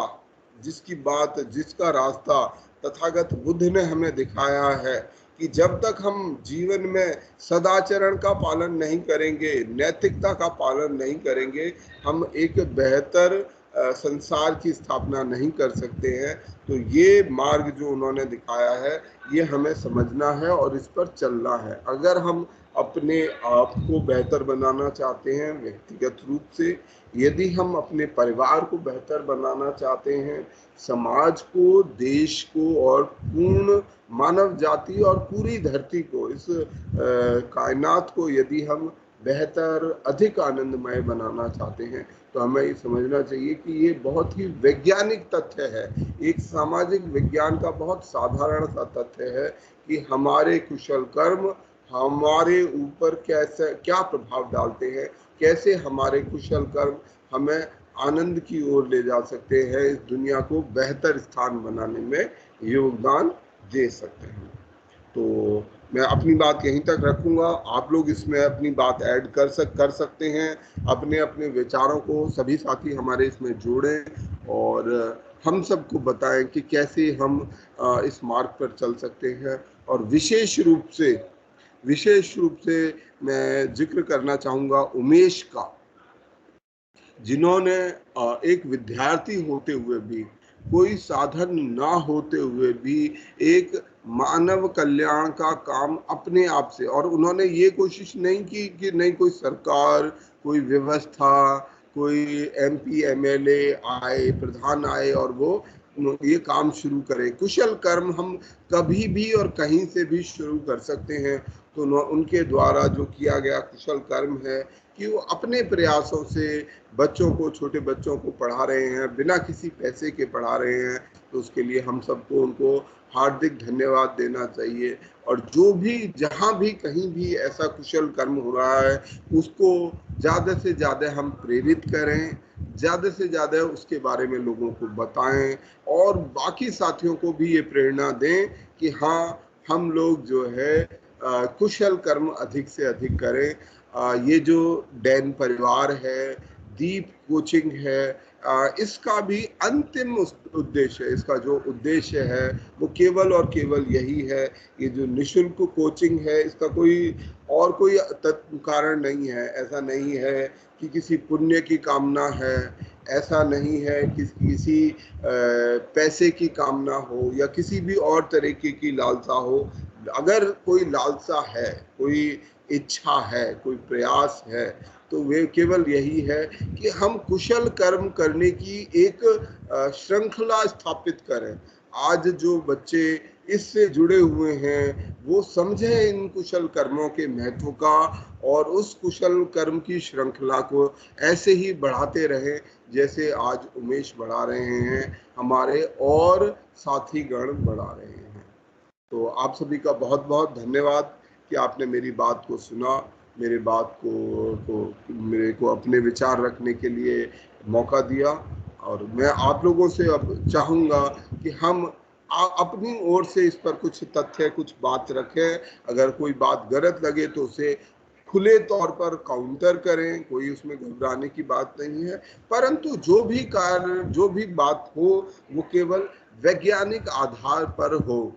जिसकी बात, जिसका रास्ता तथागत बुद्ध ने हमें दिखाया है कि जब तक हम जीवन में सदाचरण का पालन नहीं करेंगे, नैतिकता का पालन नहीं करेंगे, हम एक बेहतर संसार की स्थापना नहीं कर सकते हैं। तो ये मार्ग जो उन्होंने दिखाया है, ये हमें समझना है और इस पर चलना है। अगर हम अपने आप को बेहतर बनाना चाहते हैं व्यक्तिगत रूप से, यदि हम अपने परिवार को बेहतर बनाना चाहते हैं, समाज को, देश को और पूर्ण मानव जाति और पूरी धरती को, इस कायनात को यदि हम बेहतर, अधिक आनंदमय बनाना चाहते हैं, तो हमें ये समझना चाहिए कि ये बहुत ही वैज्ञानिक तथ्य है, एक सामाजिक विज्ञान का बहुत साधारण सा तथ्य है कि हमारे कुशल कर्म हमारे ऊपर कैसे, क्या प्रभाव डालते हैं, कैसे हमारे कुशल कर्म हमें आनंद की ओर ले जा सकते हैं, इस दुनिया को बेहतर स्थान बनाने में योगदान दे सकते हैं। तो मैं अपनी बात यहीं तक रखूंगा, आप लोग इसमें अपनी बात ऐड कर सकते हैं, अपने अपने विचारों को सभी साथी हमारे इसमें जोड़ें और हम सबको बताएं कि कैसे हम इस मार्ग पर चल सकते हैं। और विशेष रूप से मैं जिक्र करना चाहूँगा उमेश का, जिन्होंने एक विद्यार्थी होते हुए भी, कोई साधन ना होते हुए भी एक मानव कल्याण का काम अपने आप से, और उन्होंने ये कोशिश नहीं की कि नहीं कोई सरकार, कोई व्यवस्था, कोई एमपी एमएलए आए, प्रधान आए और वो ये काम शुरू करें। कुशल कर्म हम कभी भी और कहीं से भी शुरू कर सकते हैं। तो उनके द्वारा जो किया गया कुशल कर्म है कि वो अपने प्रयासों से बच्चों को, छोटे बच्चों को पढ़ा रहे हैं, बिना किसी पैसे के पढ़ा रहे हैं, तो उसके लिए हम सबको उनको हार्दिक धन्यवाद देना चाहिए। और जो भी, जहाँ भी, कहीं भी ऐसा कुशल कर्म हो रहा है, उसको ज़्यादा से ज़्यादा हम प्रेरित करें, ज़्यादा से ज़्यादा उसके बारे में लोगों को बताएं और बाकी साथियों को भी ये प्रेरणा दें कि हाँ, हम लोग जो है कुशल कर्म अधिक से अधिक करें। ये जो डैन परिवार है, दीप कोचिंग है, इसका भी अंतिम उद्देश्य, इसका जो उद्देश्य है वो केवल और केवल यही है। ये जो निःशुल्क कोचिंग है, इसका कोई कारण नहीं है। ऐसा नहीं है कि किसी पुण्य की कामना है, ऐसा नहीं है कि किसी पैसे की कामना हो या किसी भी और तरीके की लालसा हो। अगर कोई लालसा है, कोई इच्छा है, कोई प्रयास है, तो वे केवल यही है कि हम कुशल कर्म करने की एक श्रृंखला स्थापित करें। आज जो बच्चे इससे जुड़े हुए हैं, वो समझे इन कुशल कर्मों के महत्व का और उस कुशल कर्म की श्रृंखला को ऐसे ही बढ़ाते रहे जैसे आज उमेश बढ़ा रहे हैं, हमारे और साथी गण बढ़ा रहे हैं। तो आप सभी का बहुत बहुत धन्यवाद कि आपने मेरी बात को सुना, मेरे बात मेरे को अपने विचार रखने के लिए मौका दिया। और मैं आप लोगों से अब चाहूँगा कि हम अपनी ओर से इस पर कुछ तथ्य, कुछ बात रखें। अगर कोई बात गलत लगे तो उसे खुले तौर पर काउंटर करें, कोई उसमें घबराने की बात नहीं है। परंतु जो भी कार्य, जो भी बात हो, वो केवल वैज्ञानिक आधार पर हो।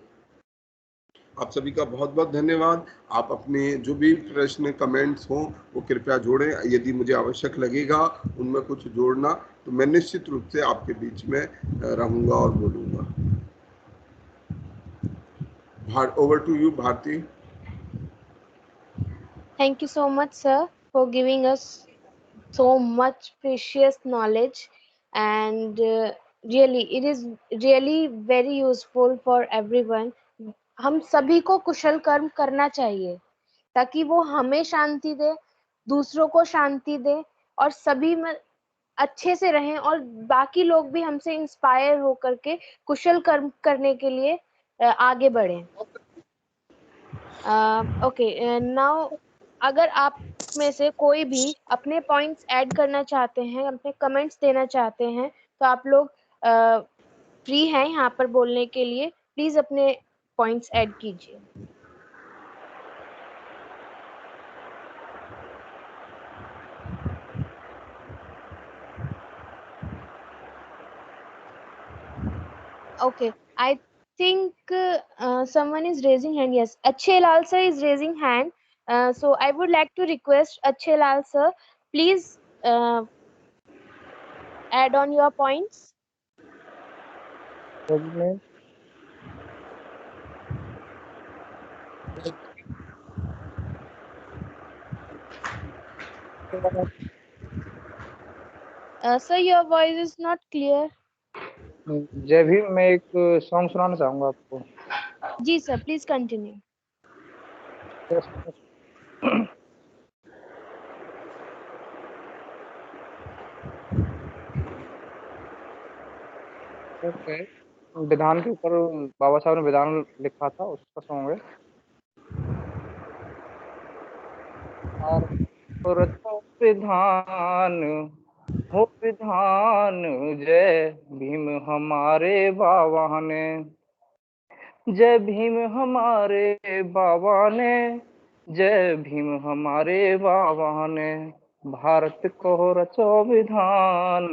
आप सभी का बहुत बहुत धन्यवाद। आप अपने जो भी प्रश्न, कमेंट्स हों वो कृपया जोड़ें। यदि मुझे आवश्यक लगेगा उनमें कुछ जोड़ना तो मैं निश्चित रूप से आपके बीच में रहूंगा और बोलूंगा। Over to you Bharti. Thank you so much, sir, for giving us so much precious knowledge, and really it is really very useful for everyone. हम सभी को कुशल कर्म करना चाहिए ताकि वो हमें शांति दे, दूसरों को शांति दे, और सभी में अच्छे से रहें, और बाकी लोग भी हमसे इंस्पायर होकर के कुशल कर्म करने के लिए आगे बढ़ें। ओके, नाउ अगर आप में से कोई भी अपने पॉइंट्स ऐड करना चाहते हैं, अपने कमेंट्स देना चाहते हैं, तो आप लोग फ्री हैं यहाँ पर बोलने के लिए। प्लीज अपने पॉइंट्स ऐड कीजिए। Okay, I think someone is raising hand. Yes, Achhe Lal sir is raising hand. So I would like to request Achhe Lal sir, please add on your points. Sir, your voice is not clear. जय भीम, मैं एक song सुनाना चाहूंगा आपको। जी sir, please continue. Okay, विधान के ऊपर बाबा साहब ने विधान लिखा था, उसका सॉन्ग है। विधान हो विधान, जय भीम हमारे बाबा ने, जय भीम हमारे बाबा ने, जय भीम हमारे बाबा ने, भारत को रचो विधान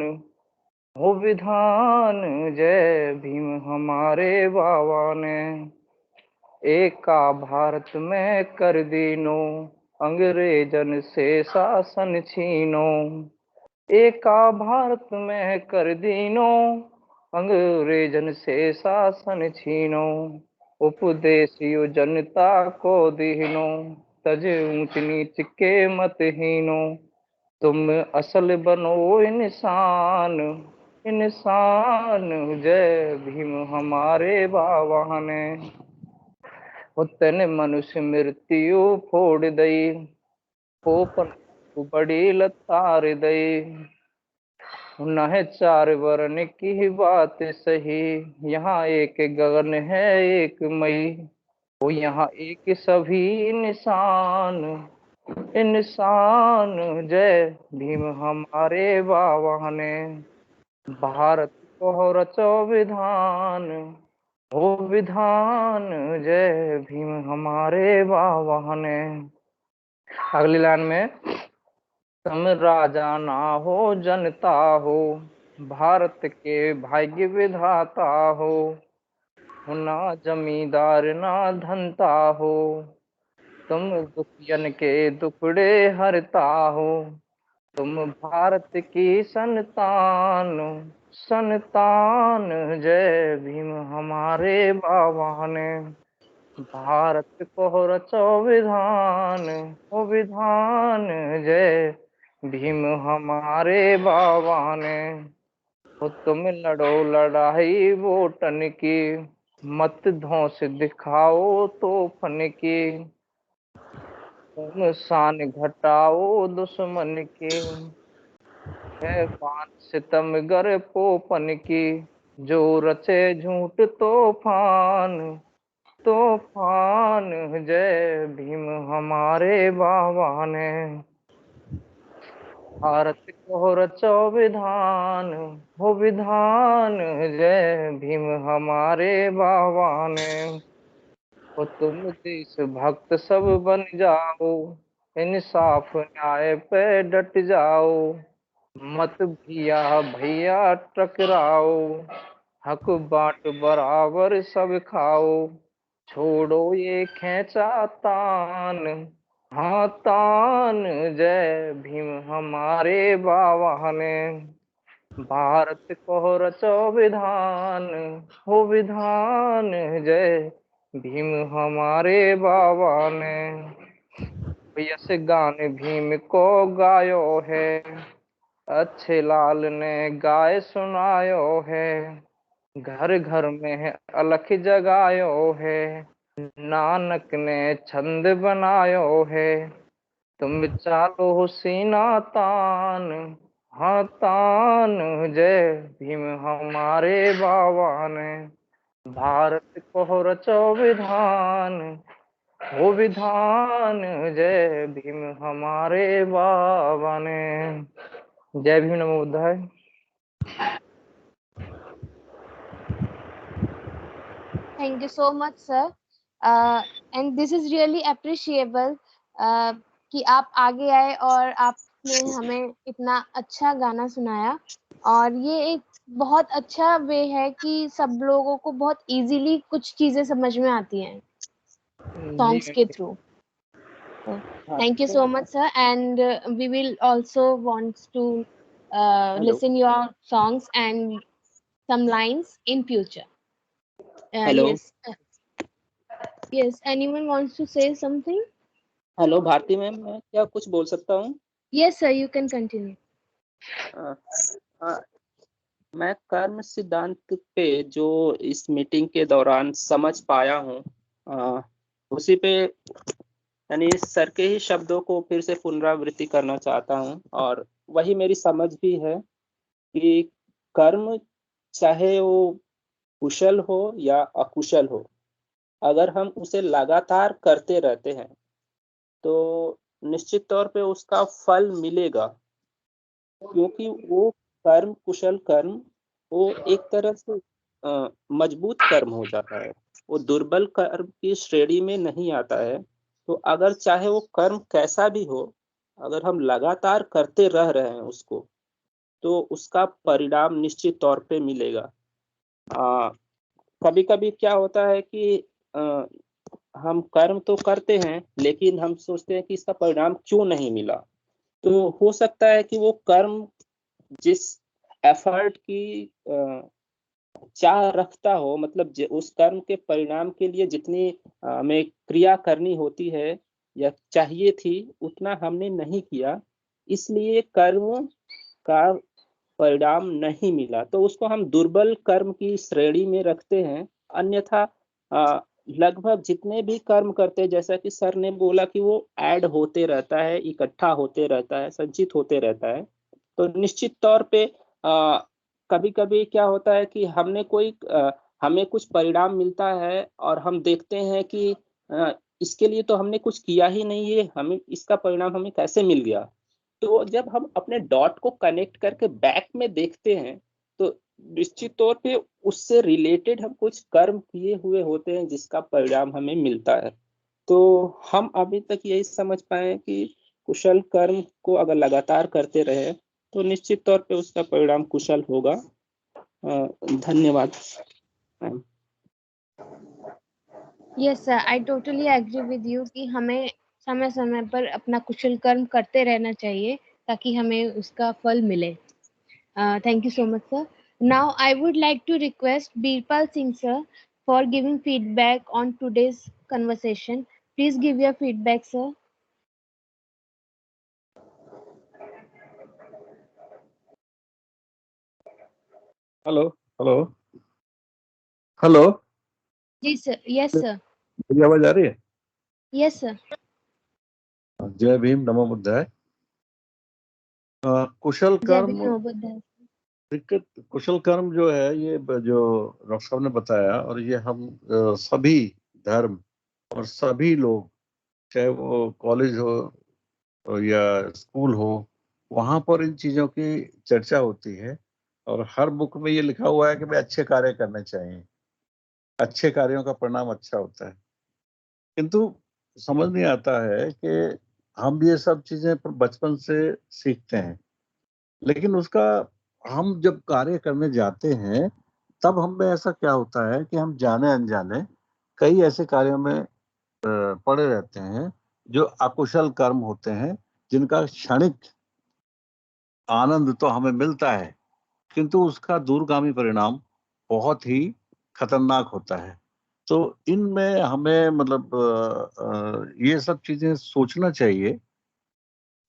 हो विधान, जय भीम हमारे बाबा ने, एका भारत में कर दीनो, अंग्रेजन से शासन छीनो, एका भारत में कर दीनो, अंग्रेजन से शासन छीनो, उपदेशियो जनता को दीनो, तज ऊंच नीच के मत हीनो, तुम असल बनो इंसान, इंसान, जय भीम हमारे बाबा ने, तन मनुष्य मृत्यु फोड़ दई, पोपन बड़ी लतार दई, न चार वर्ण की बात सही, यहाँ एक गगन है एक मई, वो यहाँ एक सभी इंसान, इंसान, जय भीम हमारे बाबा ने, भारत को रचो विधान हो विधान, जय भीम हमारे बाबा ने। अगली लाइन में, तुम राजा ना हो जनता हो, भारत के भाग्य विधाता हो, ना जमींदार ना धनता हो, तुम दुखियन के दुखड़े हरता हो, तुम भारत की संतान, संतान, जय भीम हमारे बाबा ने, भारत को रचो विधान हो विधान, जय भीम हमारे बाबा ने, हो तुम लड़ो लड़ाई वोटन की, मत धौंस दिखाओ तूफान की, तुम शान घटाओ दुश्मन की। है पान सितमगर पोपन की, जो रचे झूठ तूफान। तूफान जय भीम हमारे बाबा ने, भारत को रचो विधान। हो विधान जय भीम हमारे बाबा ने। हो तुम देश भक्त सब बन जाओ, इंसाफ न्याय पे डट जाओ। मत भैया भैया टकराओ, हक बांट बराबर सब खाओ। छोड़ो ये खेचा तान, हाँ तान जय भीम हमारे बाबा ने। भारत को रचो विधान। हो विधान जय भीम हमारे बाबा ने। यस गान भीम को गायो है, अच्छे लाल ने गाय सुनायो है। घर घर में अलख जगायो है, नानक ने छंद बनायो है। तुम चालो सीना तान, हाँ तान जय भीम हमारे बाबा ने। भारत को रचो विधान। हो विधान जय भीम हमारे बाबा ने। जय भीम नमो बुद्धाय। Thank you so much, sir. And this is really appreciable कि आप आगे आए और आपने हमें इतना अच्छा गाना सुनाया। और ये एक बहुत अच्छा वे है कि सब लोगों को बहुत इजीली कुछ चीजें समझ में आती हैं जी सॉन्ग्स के थ्रू। हाँ। Thank you so much, sir. And we will also want to hello listen your songs and some lines in future. Hello Yes. Yes. Anyone wants to say something? Hello Bharti ma'am, मैं क्या कुछ बोल सकता हूँ? Yes, sir. You can continue. अ, अ, मैं कर्म सिद्धांत पे जो इस मीटिंग के दौरान समझ पाया हूँ, उसी पे यानी सर के ही शब्दों को फिर से पुनरावृत्ति करना चाहता हूँ। और वही मेरी समझ भी है कि कर्म चाहे वो कुशल हो या अकुशल हो, अगर हम उसे लगातार करते रहते हैं तो निश्चित तौर पे उसका फल मिलेगा। क्योंकि वो कर्म, कुशल कर्म, वो एक तरह से मजबूत कर्म हो जाता है, वो दुर्बल कर्म की श्रेणी में नहीं आता है। तो अगर चाहे वो कर्म कैसा भी हो, अगर हम लगातार करते रह रहे हैं उसको, तो उसका परिणाम निश्चित तौर पे मिलेगा। कभी कभी क्या होता है कि अ, हम कर्म तो करते हैं, लेकिन हम सोचते हैं कि इसका परिणाम क्यों नहीं मिला। तो हो सकता है कि वो कर्म जिस एफर्ट की चाह रखता हो, मतलब उस कर्म के परिणाम के लिए जितनी हमें क्रिया करनी होती है या चाहिए थी, उतना हमने नहीं किया, इसलिए कर्म का परिणाम नहीं मिला, तो उसको हम दुर्बल कर्म की श्रेणी में रखते हैं। अन्यथा लगभग जितने भी कर्म करते हैं, जैसा कि सर ने बोला कि वो ऐड होते रहता है, इकट्ठा होते रहता है, संचित होते रहता है। तो निश्चित तौर पे कभी कभी क्या होता है कि हमें कुछ परिणाम मिलता है और हम देखते हैं कि इसके लिए तो हमने कुछ किया ही नहीं है, हमें इसका परिणाम हमें कैसे मिल गया। तो जब हम अपने डॉट को कनेक्ट करके बैक में देखते हैं, तो निश्चित तौर पे उससे रिलेटेड हम कुछ कर्म किए हुए होते हैं जिसका परिणाम हमें मिलता है। तो हम अभी तक यही समझ पाए कि कुशल कर्म को अगर लगातार करते रहे तो निश्चित तौर पे उसका परिणाम कुशल होगा। धन्यवाद ma'am. Yes, sir. I totally agree with you कि हमें समय समय पर अपना कुशल कर्म करते रहना चाहिए ताकि हमें उसका फल मिले. Thank you so much, sir. Now, I would like to request Birpal Singh, sir, for giving feedback on today's conversation. Please give your feedback, sir. Hello hello hello ji sir, yes sir, मेरी आवाज आ रही है? Yes sir. Jai Bhim, नमो बुद्धाय। कुशल जय कर्म, भीम बुद्धाय। दिक्कत कुशल कर्म जो है, ये जो डॉक्टर साहब ने बताया, और ये हम सभी धर्म और सभी लोग, चाहे वो कॉलेज हो या स्कूल हो, वहां पर इन चीजों की चर्चा होती है। और हर बुक में ये लिखा हुआ है कि भाई अच्छे कार्य करने चाहिए, अच्छे कार्यों का परिणाम अच्छा होता है। किंतु समझ नहीं आता है कि हम ये सब चीजें बचपन से सीखते हैं, लेकिन उसका हम जब कार्य करने जाते हैं तब हम में ऐसा क्या होता है कि हम जाने अनजाने कई ऐसे कार्यों में पड़े रहते हैं जो अकुशल कर्म होते हैं, जिनका क्षणिक आनंद तो हमें मिलता है, किंतु उसका दूरगामी परिणाम बहुत ही खतरनाक होता है। तो इनमें हमें मतलब ये सब चीजें सोचना चाहिए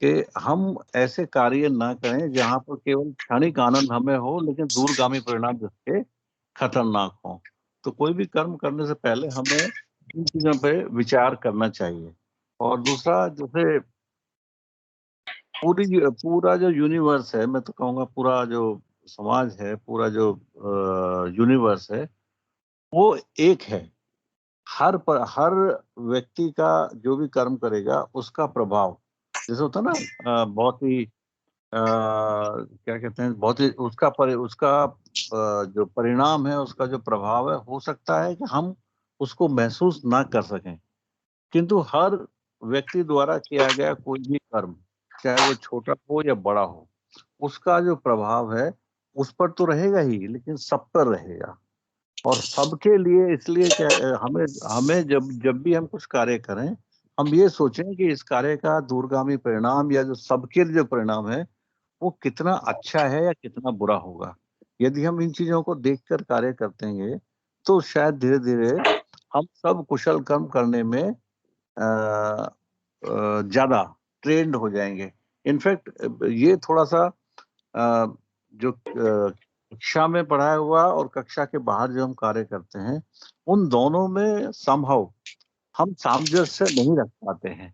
कि हम ऐसे कार्य ना करें जहां पर केवल क्षणिक आनंद हमें हो, लेकिन दूरगामी परिणाम जिसके खतरनाक हो। तो कोई भी कर्म करने से पहले हमें इन चीजों पे विचार करना चाहिए। और दूसरा, जैसे पूरा जो यूनिवर्स है, मैं तो कहूँगा पूरा जो समाज है, पूरा जो यूनिवर्स है, वो एक है। हर व्यक्ति का जो भी कर्म करेगा उसका प्रभाव, जैसे होता है ना, बहुत ही क्या कहते हैं, बहुत ही उसका जो परिणाम है, उसका जो प्रभाव है, हो सकता है कि हम उसको महसूस ना कर सकें, किंतु हर व्यक्ति द्वारा किया गया कोई भी कर्म, चाहे वो छोटा हो या बड़ा हो, उसका जो प्रभाव है उस पर तो रहेगा ही, लेकिन सब पर रहेगा। और सबके लिए, इसलिए क्या हमें हमें जब जब भी हम कुछ कार्य करें, हम ये सोचें कि इस कार्य का दूरगामी परिणाम या जो सबके लिए जो परिणाम है वो कितना अच्छा है या कितना बुरा होगा। यदि हम इन चीजों को देखकर कार्य करते हैं तो शायद धीरे धीरे हम सब कुशल कर्म करने में ज्यादा ट्रेंड हो जाएंगे। इनफैक्ट ये थोड़ा सा जो कक्षा में पढ़ाया हुआ और कक्षा के बाहर जो हम कार्य करते हैं, उन दोनों में संभव हम सामंजस्य नहीं रख पाते हैं।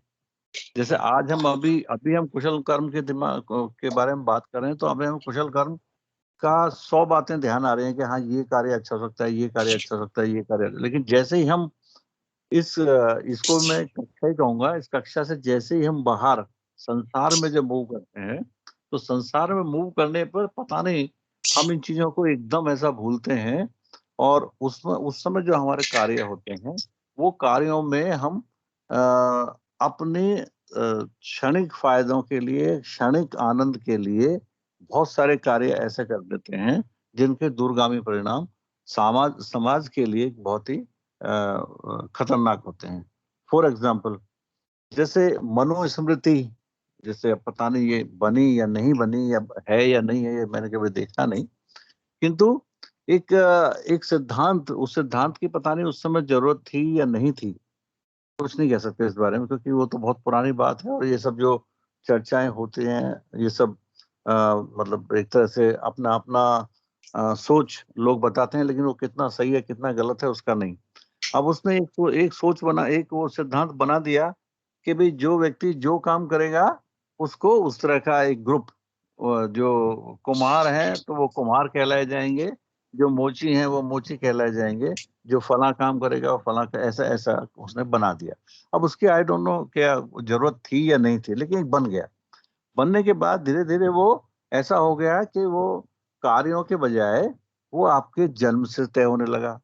जैसे आज हम अभी अभी हम कुशल कर्म के दिमाग के बारे में बात कर रहे हैं, तो अभी हम कुशल कर्म का 100 बातें ध्यान आ रही हैं कि हाँ, ये कार्य अच्छा हो सकता है, ये कार्य अच्छा हो सकता है, ये कार्य। लेकिन जैसे ही हम इसको मैं कक्षा ही कहूंगा, इस कक्षा से जैसे ही हम बाहर संसार में जब मूव करते हैं, तो संसार में मूव करने पर पता नहीं हम इन चीजों को एकदम ऐसा भूलते हैं। और उसमें उस समय जो हमारे कार्य होते हैं, वो कार्यों में हम अ, अपने क्षणिक फायदों के लिए, क्षणिक आनंद के लिए बहुत सारे कार्य ऐसे कर देते हैं जिनके दूरगामी परिणाम समाज समाज के लिए बहुत ही खतरनाक होते हैं। फॉर एग्जाम्पल, जैसे मनुस्मृति, जैसे अब पता नहीं ये बनी या नहीं बनी, या है या नहीं है, ये मैंने कभी देखा नहीं, किंतु एक सिद्धांत, उस सिद्धांत की पता नहीं उस समय जरूरत थी या नहीं थी, कुछ नहीं कह सकते इस बारे में, क्योंकि वो तो बहुत पुरानी बात है। और ये सब जो चर्चाएं होती हैं, ये सब मतलब एक तरह से अपना अपना सोच लोग बताते हैं, लेकिन वो कितना सही है कितना गलत है उसका नहीं। अब उसने एक सोच बना, एक वो सिद्धांत बना दिया कि भाई जो व्यक्ति जो काम करेगा उसको उस तरह का एक ग्रुप, जो कुम्हार हैं तो वो कुम्हार कहलाए जाएंगे, जो मोची हैं वो मोची कहलाए जाएंगे, जो फला काम करेगा वो फला का, ऐसा ऐसा उसने बना दिया। अब उसकी आई डोंट नो क्या जरूरत थी या नहीं थी, लेकिन बन गया। बनने के बाद धीरे धीरे वो ऐसा हो गया कि वो कार्यों के बजाय वो आपके जन्म से तय होने लगा।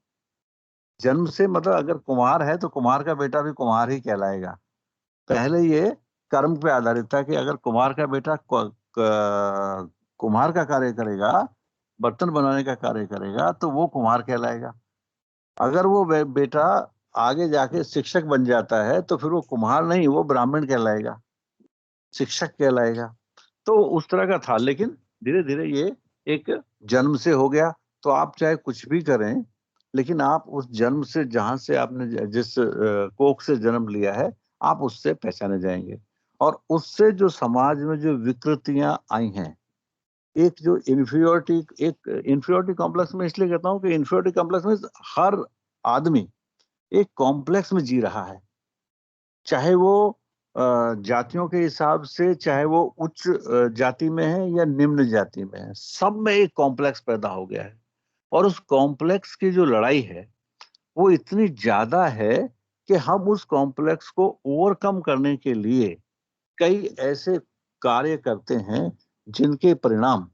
जन्म से मतलब अगर कुम्हार है तो कुम्हार का बेटा भी कुम्हार ही कहलाएगा। पहले ये कर्म पे आधारित था कि अगर कुम्हार का बेटा कुम्हार का कार्य करेगा, बर्तन बनाने का कार्य करेगा, तो वो कुम्हार कहलाएगा। अगर वो बेटा आगे जाके शिक्षक बन जाता है तो फिर वो कुम्हार नहीं, वो ब्राह्मण कहलाएगा, शिक्षक कहलाएगा। तो उस तरह का था, लेकिन धीरे धीरे ये एक जन्म से हो गया। तो आप चाहे कुछ भी करें, लेकिन आप उस जन्म से, जहां से आपने जिस कोख से जन्म लिया है, आप उससे पहचाने जाएंगे। और उससे जो समाज में जो विकृतियां आई हैं, एक जो इन्फीरियोरिटी कॉम्प्लेक्स में, इसलिए कहता हूं कि इन्फीरियोरिटी कॉम्प्लेक्स में हर आदमी एक कॉम्प्लेक्स में जी रहा है, चाहे वो जातियों के हिसाब से, चाहे वो उच्च जाति में है या निम्न जाति में है, सब में एक कॉम्प्लेक्स पैदा हो गया है। और उस कॉम्प्लेक्स की जो लड़ाई है वो इतनी ज्यादा है कि हम उस कॉम्प्लेक्स को ओवरकम करने के लिए कई ऐसे कार्य करते हैं जिनके परिणाम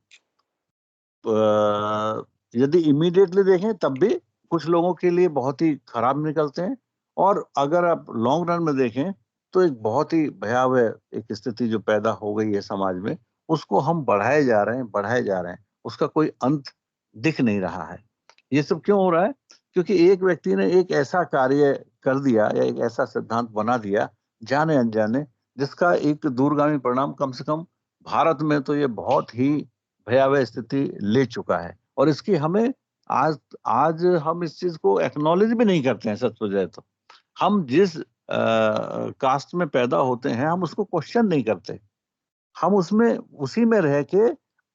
यदि इमीडिएटली देखें तब भी कुछ लोगों के लिए बहुत ही खराब निकलते हैं, और अगर आप लॉन्ग रन में देखें तो एक बहुत ही भयावह एक स्थिति जो पैदा हो गई है समाज में, उसको हम बढ़ाए जा रहे हैं, उसका कोई अंत दिख नहीं रहा है। ये सब क्यों हो रहा है? क्योंकि एक व्यक्ति ने एक ऐसा कार्य कर दिया या एक ऐसा सिद्धांत बना दिया जाने अनजाने, जिसका एक दूरगामी परिणाम कम से कम भारत में तो ये बहुत ही भयावह स्थिति ले चुका है। और इसकी हमें आज आज हम इस चीज को एक्नॉलेज भी नहीं करते हैं। सच हो जाए तो हम जिस कास्ट में पैदा होते हैं हम उसको क्वेश्चन नहीं करते, हम उसमें उसी में रह के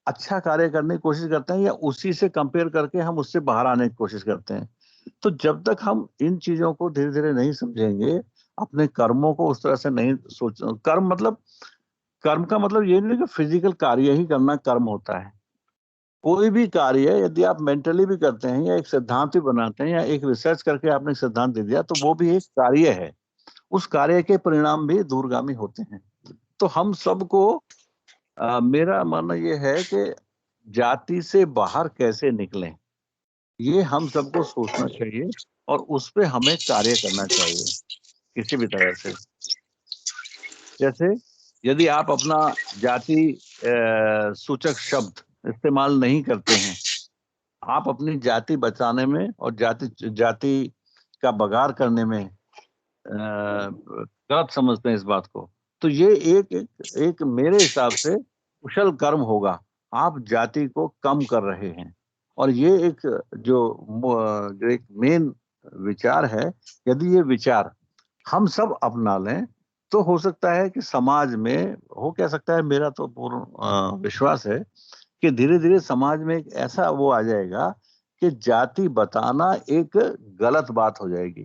अच्छा कार्य करने की कोशिश करते हैं या उसी से कंपेयर करके हम उससे बाहर आने की कोशिश करते हैं। तो जब तक हम इन चीजों को धीरे धीरे नहीं समझेंगे, अपने कर्मों को उस तरह से नहीं सोच, कर्म का मतलब ये नहीं कि फिजिकल कार्य ही करना कर्म होता है। कोई भी कार्य यदि आप मेंटली भी करते हैं या एक सिद्धांत भी बनाते हैं या एक रिसर्च करके आपने सिद्धांत दे दिया, तो वो भी एक कार्य है। उस कार्य के परिणाम भी दूरगामी होते हैं। तो हम सबको मेरा मानना ये है कि जाति से बाहर कैसे निकलें, ये हम सबको सोचना चाहिए और उस पे हमें कार्य करना चाहिए किसी भी तरह से। जैसे यदि आप अपना जाति सूचक शब्द इस्तेमाल नहीं करते हैं, आप अपनी जाति बचाने में और जाति का बगार करने में गलत समझते हैं इस बात को, तो ये एक मेरे हिसाब से कुशल कर्म होगा। आप जाति को कम कर रहे हैं, और ये एक जो एक मेन विचार है, यदि ये विचार हम सब अपना लें तो हो सकता है कि समाज में हो क्या सकता है, मेरा तो पूर्ण विश्वास है कि धीरे धीरे समाज में एक ऐसा वो आ जाएगा कि जाति बताना एक गलत बात हो जाएगी।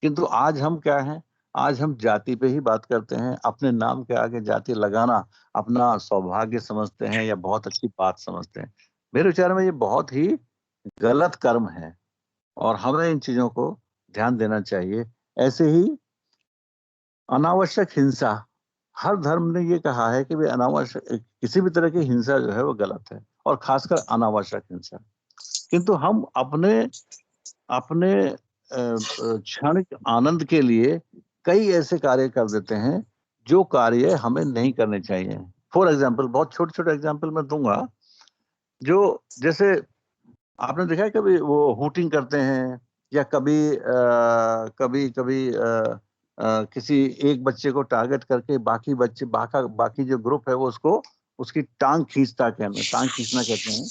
किंतु आज हम क्या हैं, आज हम जाति पे ही बात करते हैं, अपने नाम के आगे जाति लगाना अपना सौभाग्य समझते हैं या बहुत अच्छी बात समझते हैं। मेरे विचार में ये बहुत ही गलत कर्म है और हमें इन चीजों को ध्यान देना चाहिए। ऐसे ही अनावश्यक हिंसा, हर धर्म ने ये कहा है कि भाई अनावश्यक किसी भी तरह की हिंसा जो है वो गलत है, और खासकर अनावश्यक हिंसा। किंतु हम अपने अपने क्षणिक आनंद के लिए कई ऐसे कार्य कर देते हैं जो कार्य हमें नहीं करने चाहिए। फॉर एग्जाम्पल, बहुत छोटे छोटे एग्जाम्पल मैं दूंगा, जो जैसे आपने देखा है कभी वो हूटिंग करते हैं, या कभी किसी एक बच्चे को टारगेट करके बाकी जो ग्रुप है वो उसकी टांग खींचना कहते हैं।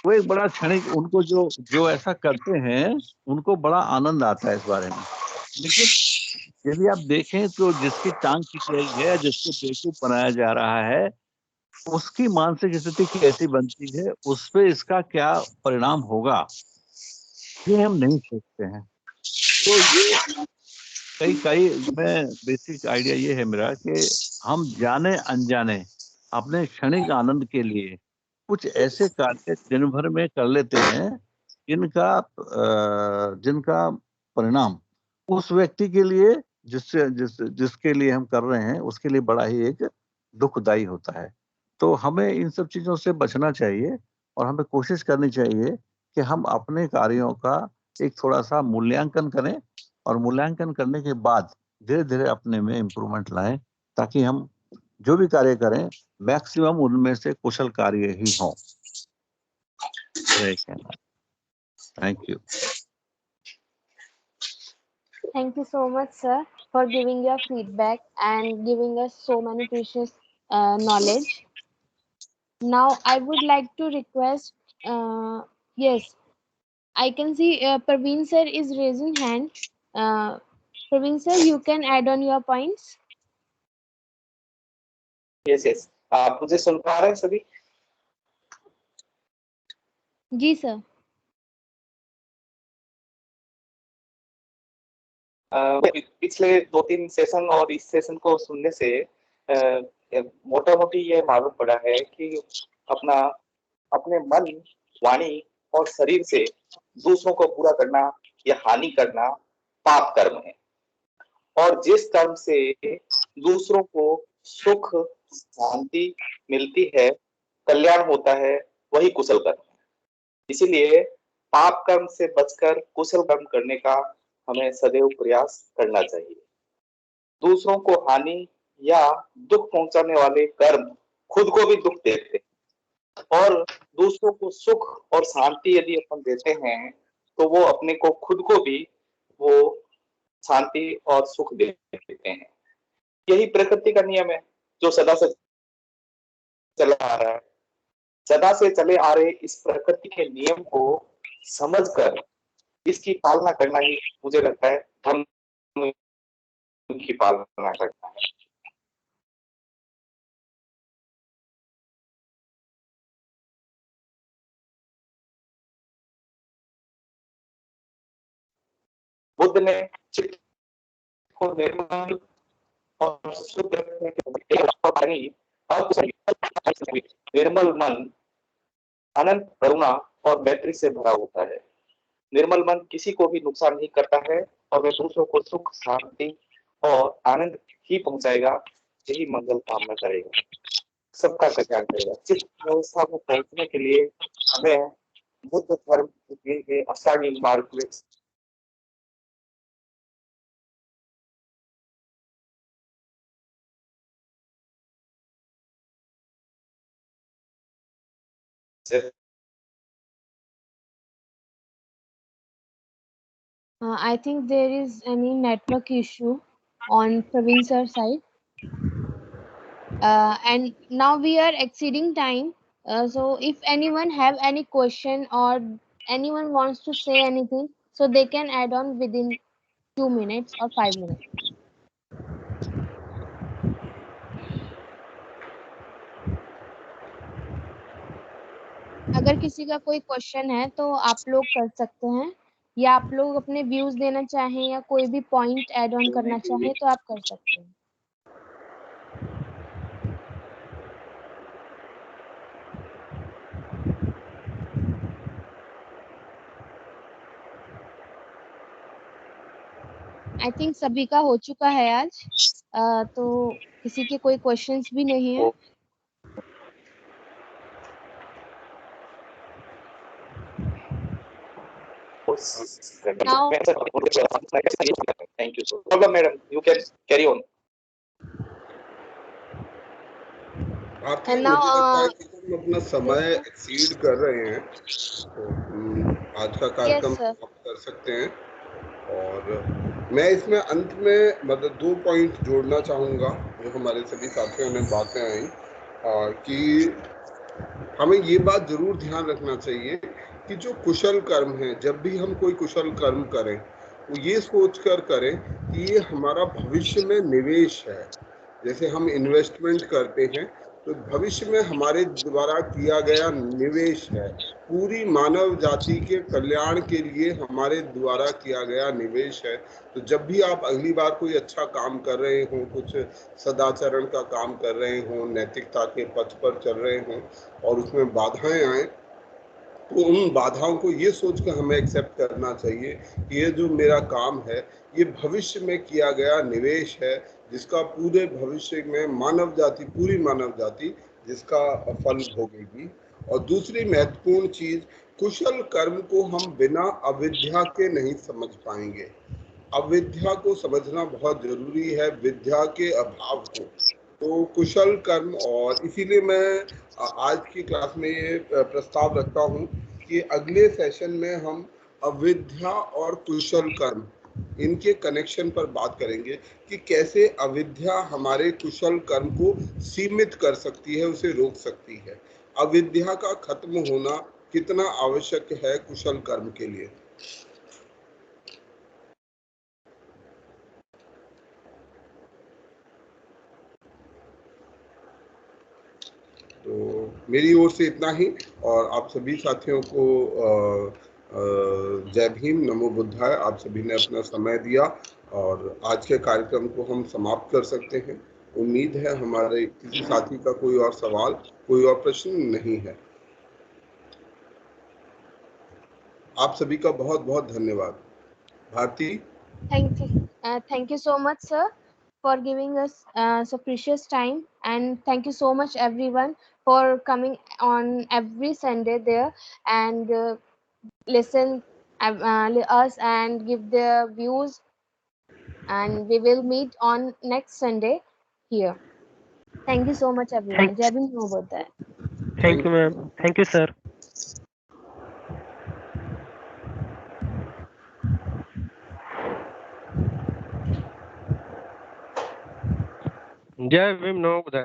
वो एक बड़ा क्षणिक, उनको जो जो ऐसा करते हैं उनको बड़ा आनंद आता है इस बारे में। लेकिन यदि आप देखें तो जिसकी टांग खींची गई है, जिसको बेवकूफ बनाया जा रहा है, उसकी मानसिक स्थिति कैसी बनती है, उस पे इसका क्या परिणाम होगा, ये हम नहीं सोचते हैं। तो ये कई में बेसिक आइडिया ये है मेरा कि हम जाने अनजाने अपने क्षणिक आनंद के लिए कुछ ऐसे कार्य दिन भर में कर लेते हैं जिनका परिणाम उस व्यक्ति के लिए जिसके लिए हम कर रहे हैं उसके लिए बड़ा ही एक दुखदाई होता है। तो हमें इन सब चीजों से बचना चाहिए और हमें कोशिश करनी चाहिए कि हम अपने कार्यों का एक थोड़ा सा मूल्यांकन करें, और मूल्यांकन करने के बाद धीरे धीरे अपने में इम्प्रूवमेंट लाएं, ताकि हम जो भी कार्य करें मैक्सिमम उनमें से कुशल कार्य ही हों। Thank you. Thank you so much, sir, for giving your feedback and giving us so many precious knowledge. Now, I would like to request, yes, I can see Praveen sir is raising hand. Uh, Praveen sir, you can add on your points. Yes yes, आप मुझे सुन पा रहे हैं सभी? जी sir. पिछले 2-3 session और इस session को सुनने से मोटा मोटी ये मालूम पड़ा है कि अपने मन, वाणी और शरीर से दूसरों को बुरा करना या हानि करना पाप कर्म है, और जिस कर्म से दूसरों को सुख शांति मिलती है, कल्याण होता है, वही कुशल कर्म है। इसीलिए पाप कर्म से बचकर कुशल कर्म करने का हमें सदैव प्रयास करना चाहिए। दूसरों को हानि या दुख पहुंचाने वाले कर्म खुद को भी दुख देते हैं, और दूसरों को सुख और शांति यदि अपन देते हैं तो वो अपने को खुद को भी वो शांति और सुख देते हैं। यही प्रकृति का नियम है जो सदा से चला आ रहा है। सदा से चले आ रहे इस प्रकृति के नियम को समझकर इसकी पालना करना ही मुझे लगता है धर्म की पालना करना है। बुद्ध ने चित्त को निर्मल और शुद्ध रखने के लिए निर्मल मन अनंत करुणा और मैत्री से भरा होता है। निर्मल मन किसी को भी नुकसान नहीं करता है और वह दूसरों को सुख शांति और आनंद ही पहुंचाएगा, यही मंगल कामना करेगा, सबका कल्याण करेगा। चित्त व्यवस्था को पहुंचने के लिए हमें बुद्ध धर्म के अष्टांगिक मार्ग में I think there is any network issue on Praveen sir side. And now we are exceeding time. So if anyone have any question or anyone wants to say anything, so they can add on within 2 minutes or 5 minutes. अगर किसी का कोई question है तो आप लोग कर सकते हैं, या आप लोग अपने व्यूज देना चाहें या कोई भी पॉइंट ऐड ऑन करना चाहें तो आप कर सकते हैं। आई थिंक सभी का हो चुका है आज, तो किसी के कोई क्वेश्चंस भी नहीं है। Now, thank you. So, problem, madam, you can carry on. मुझे लगता है कि हम अपना समय एक्सीड कर रहे हैं, तो आज का कार्यक्रम आप कर सकते हैं। और मैं इसमें अंत में मतलब 2 पॉइंट जोड़ना चाहूँगा जो हमारे सभी साथियों में बातें आई, कि हमें ये बात जरूर ध्यान रखना चाहिए कि जो कुशल कर्म है, जब भी हम कोई कुशल कर्म करें वो ये सोचकर करें कि ये हमारा भविष्य में निवेश है। जैसे हम इन्वेस्टमेंट करते हैं तो भविष्य में हमारे द्वारा किया गया निवेश है, पूरी मानव जाति के कल्याण के लिए हमारे द्वारा किया गया निवेश है। तो जब भी आप अगली बार कोई अच्छा काम कर रहे हो, कुछ सदाचरण का काम कर रहे हो, नैतिकता के पथ पर चल रहे हो और उसमें बाधाएं आए, तो उन बाधाओं को ये सोचकर हमें एक्सेप्ट करना चाहिए कि ये जो मेरा काम है ये भविष्य में किया गया निवेश है, जिसका पूरे भविष्य में मानव जाति, पूरी मानव जाति जिसका फल भोगेगी। और दूसरी महत्वपूर्ण चीज, कुशल कर्म को हम बिना अविद्या के नहीं समझ पाएंगे। अविद्या को समझना बहुत जरूरी है, विद्या के अभाव को। तो कुशल कर्म, और इसीलिए मैं आज की क्लास में ये प्रस्ताव रखता हूँ कि अगले सेशन में हम अविद्या और कुशल कर्म इनके कनेक्शन पर बात करेंगे कि कैसे अविद्या हमारे कुशल कर्म को सीमित कर सकती है, उसे रोक सकती है। अविद्या का खत्म होना कितना आवश्यक है कुशल कर्म के लिए। तो मेरी ओर से इतना ही, और आप सभी साथियों को जय भीम, नमो बुद्धाय। आप सभी ने अपना समय दिया और आज के कार्यक्रम को हम समाप्त कर सकते हैं। उम्मीद है हमारे किसी साथी का कोई और सवाल, कोई और प्रश्न नहीं है। आप सभी का बहुत बहुत धन्यवाद। Bharti, Thank you so much, sir, for giving us so precious time, and thank you so much everyone for coming on every Sunday there and listen us and give their views, and we will meet on next Sunday here. Thank you so much everyone. Jai Bhim Mohabbat. Thank you, ma'am. Thank you, sir. जय भीम नमो बुद्धाय।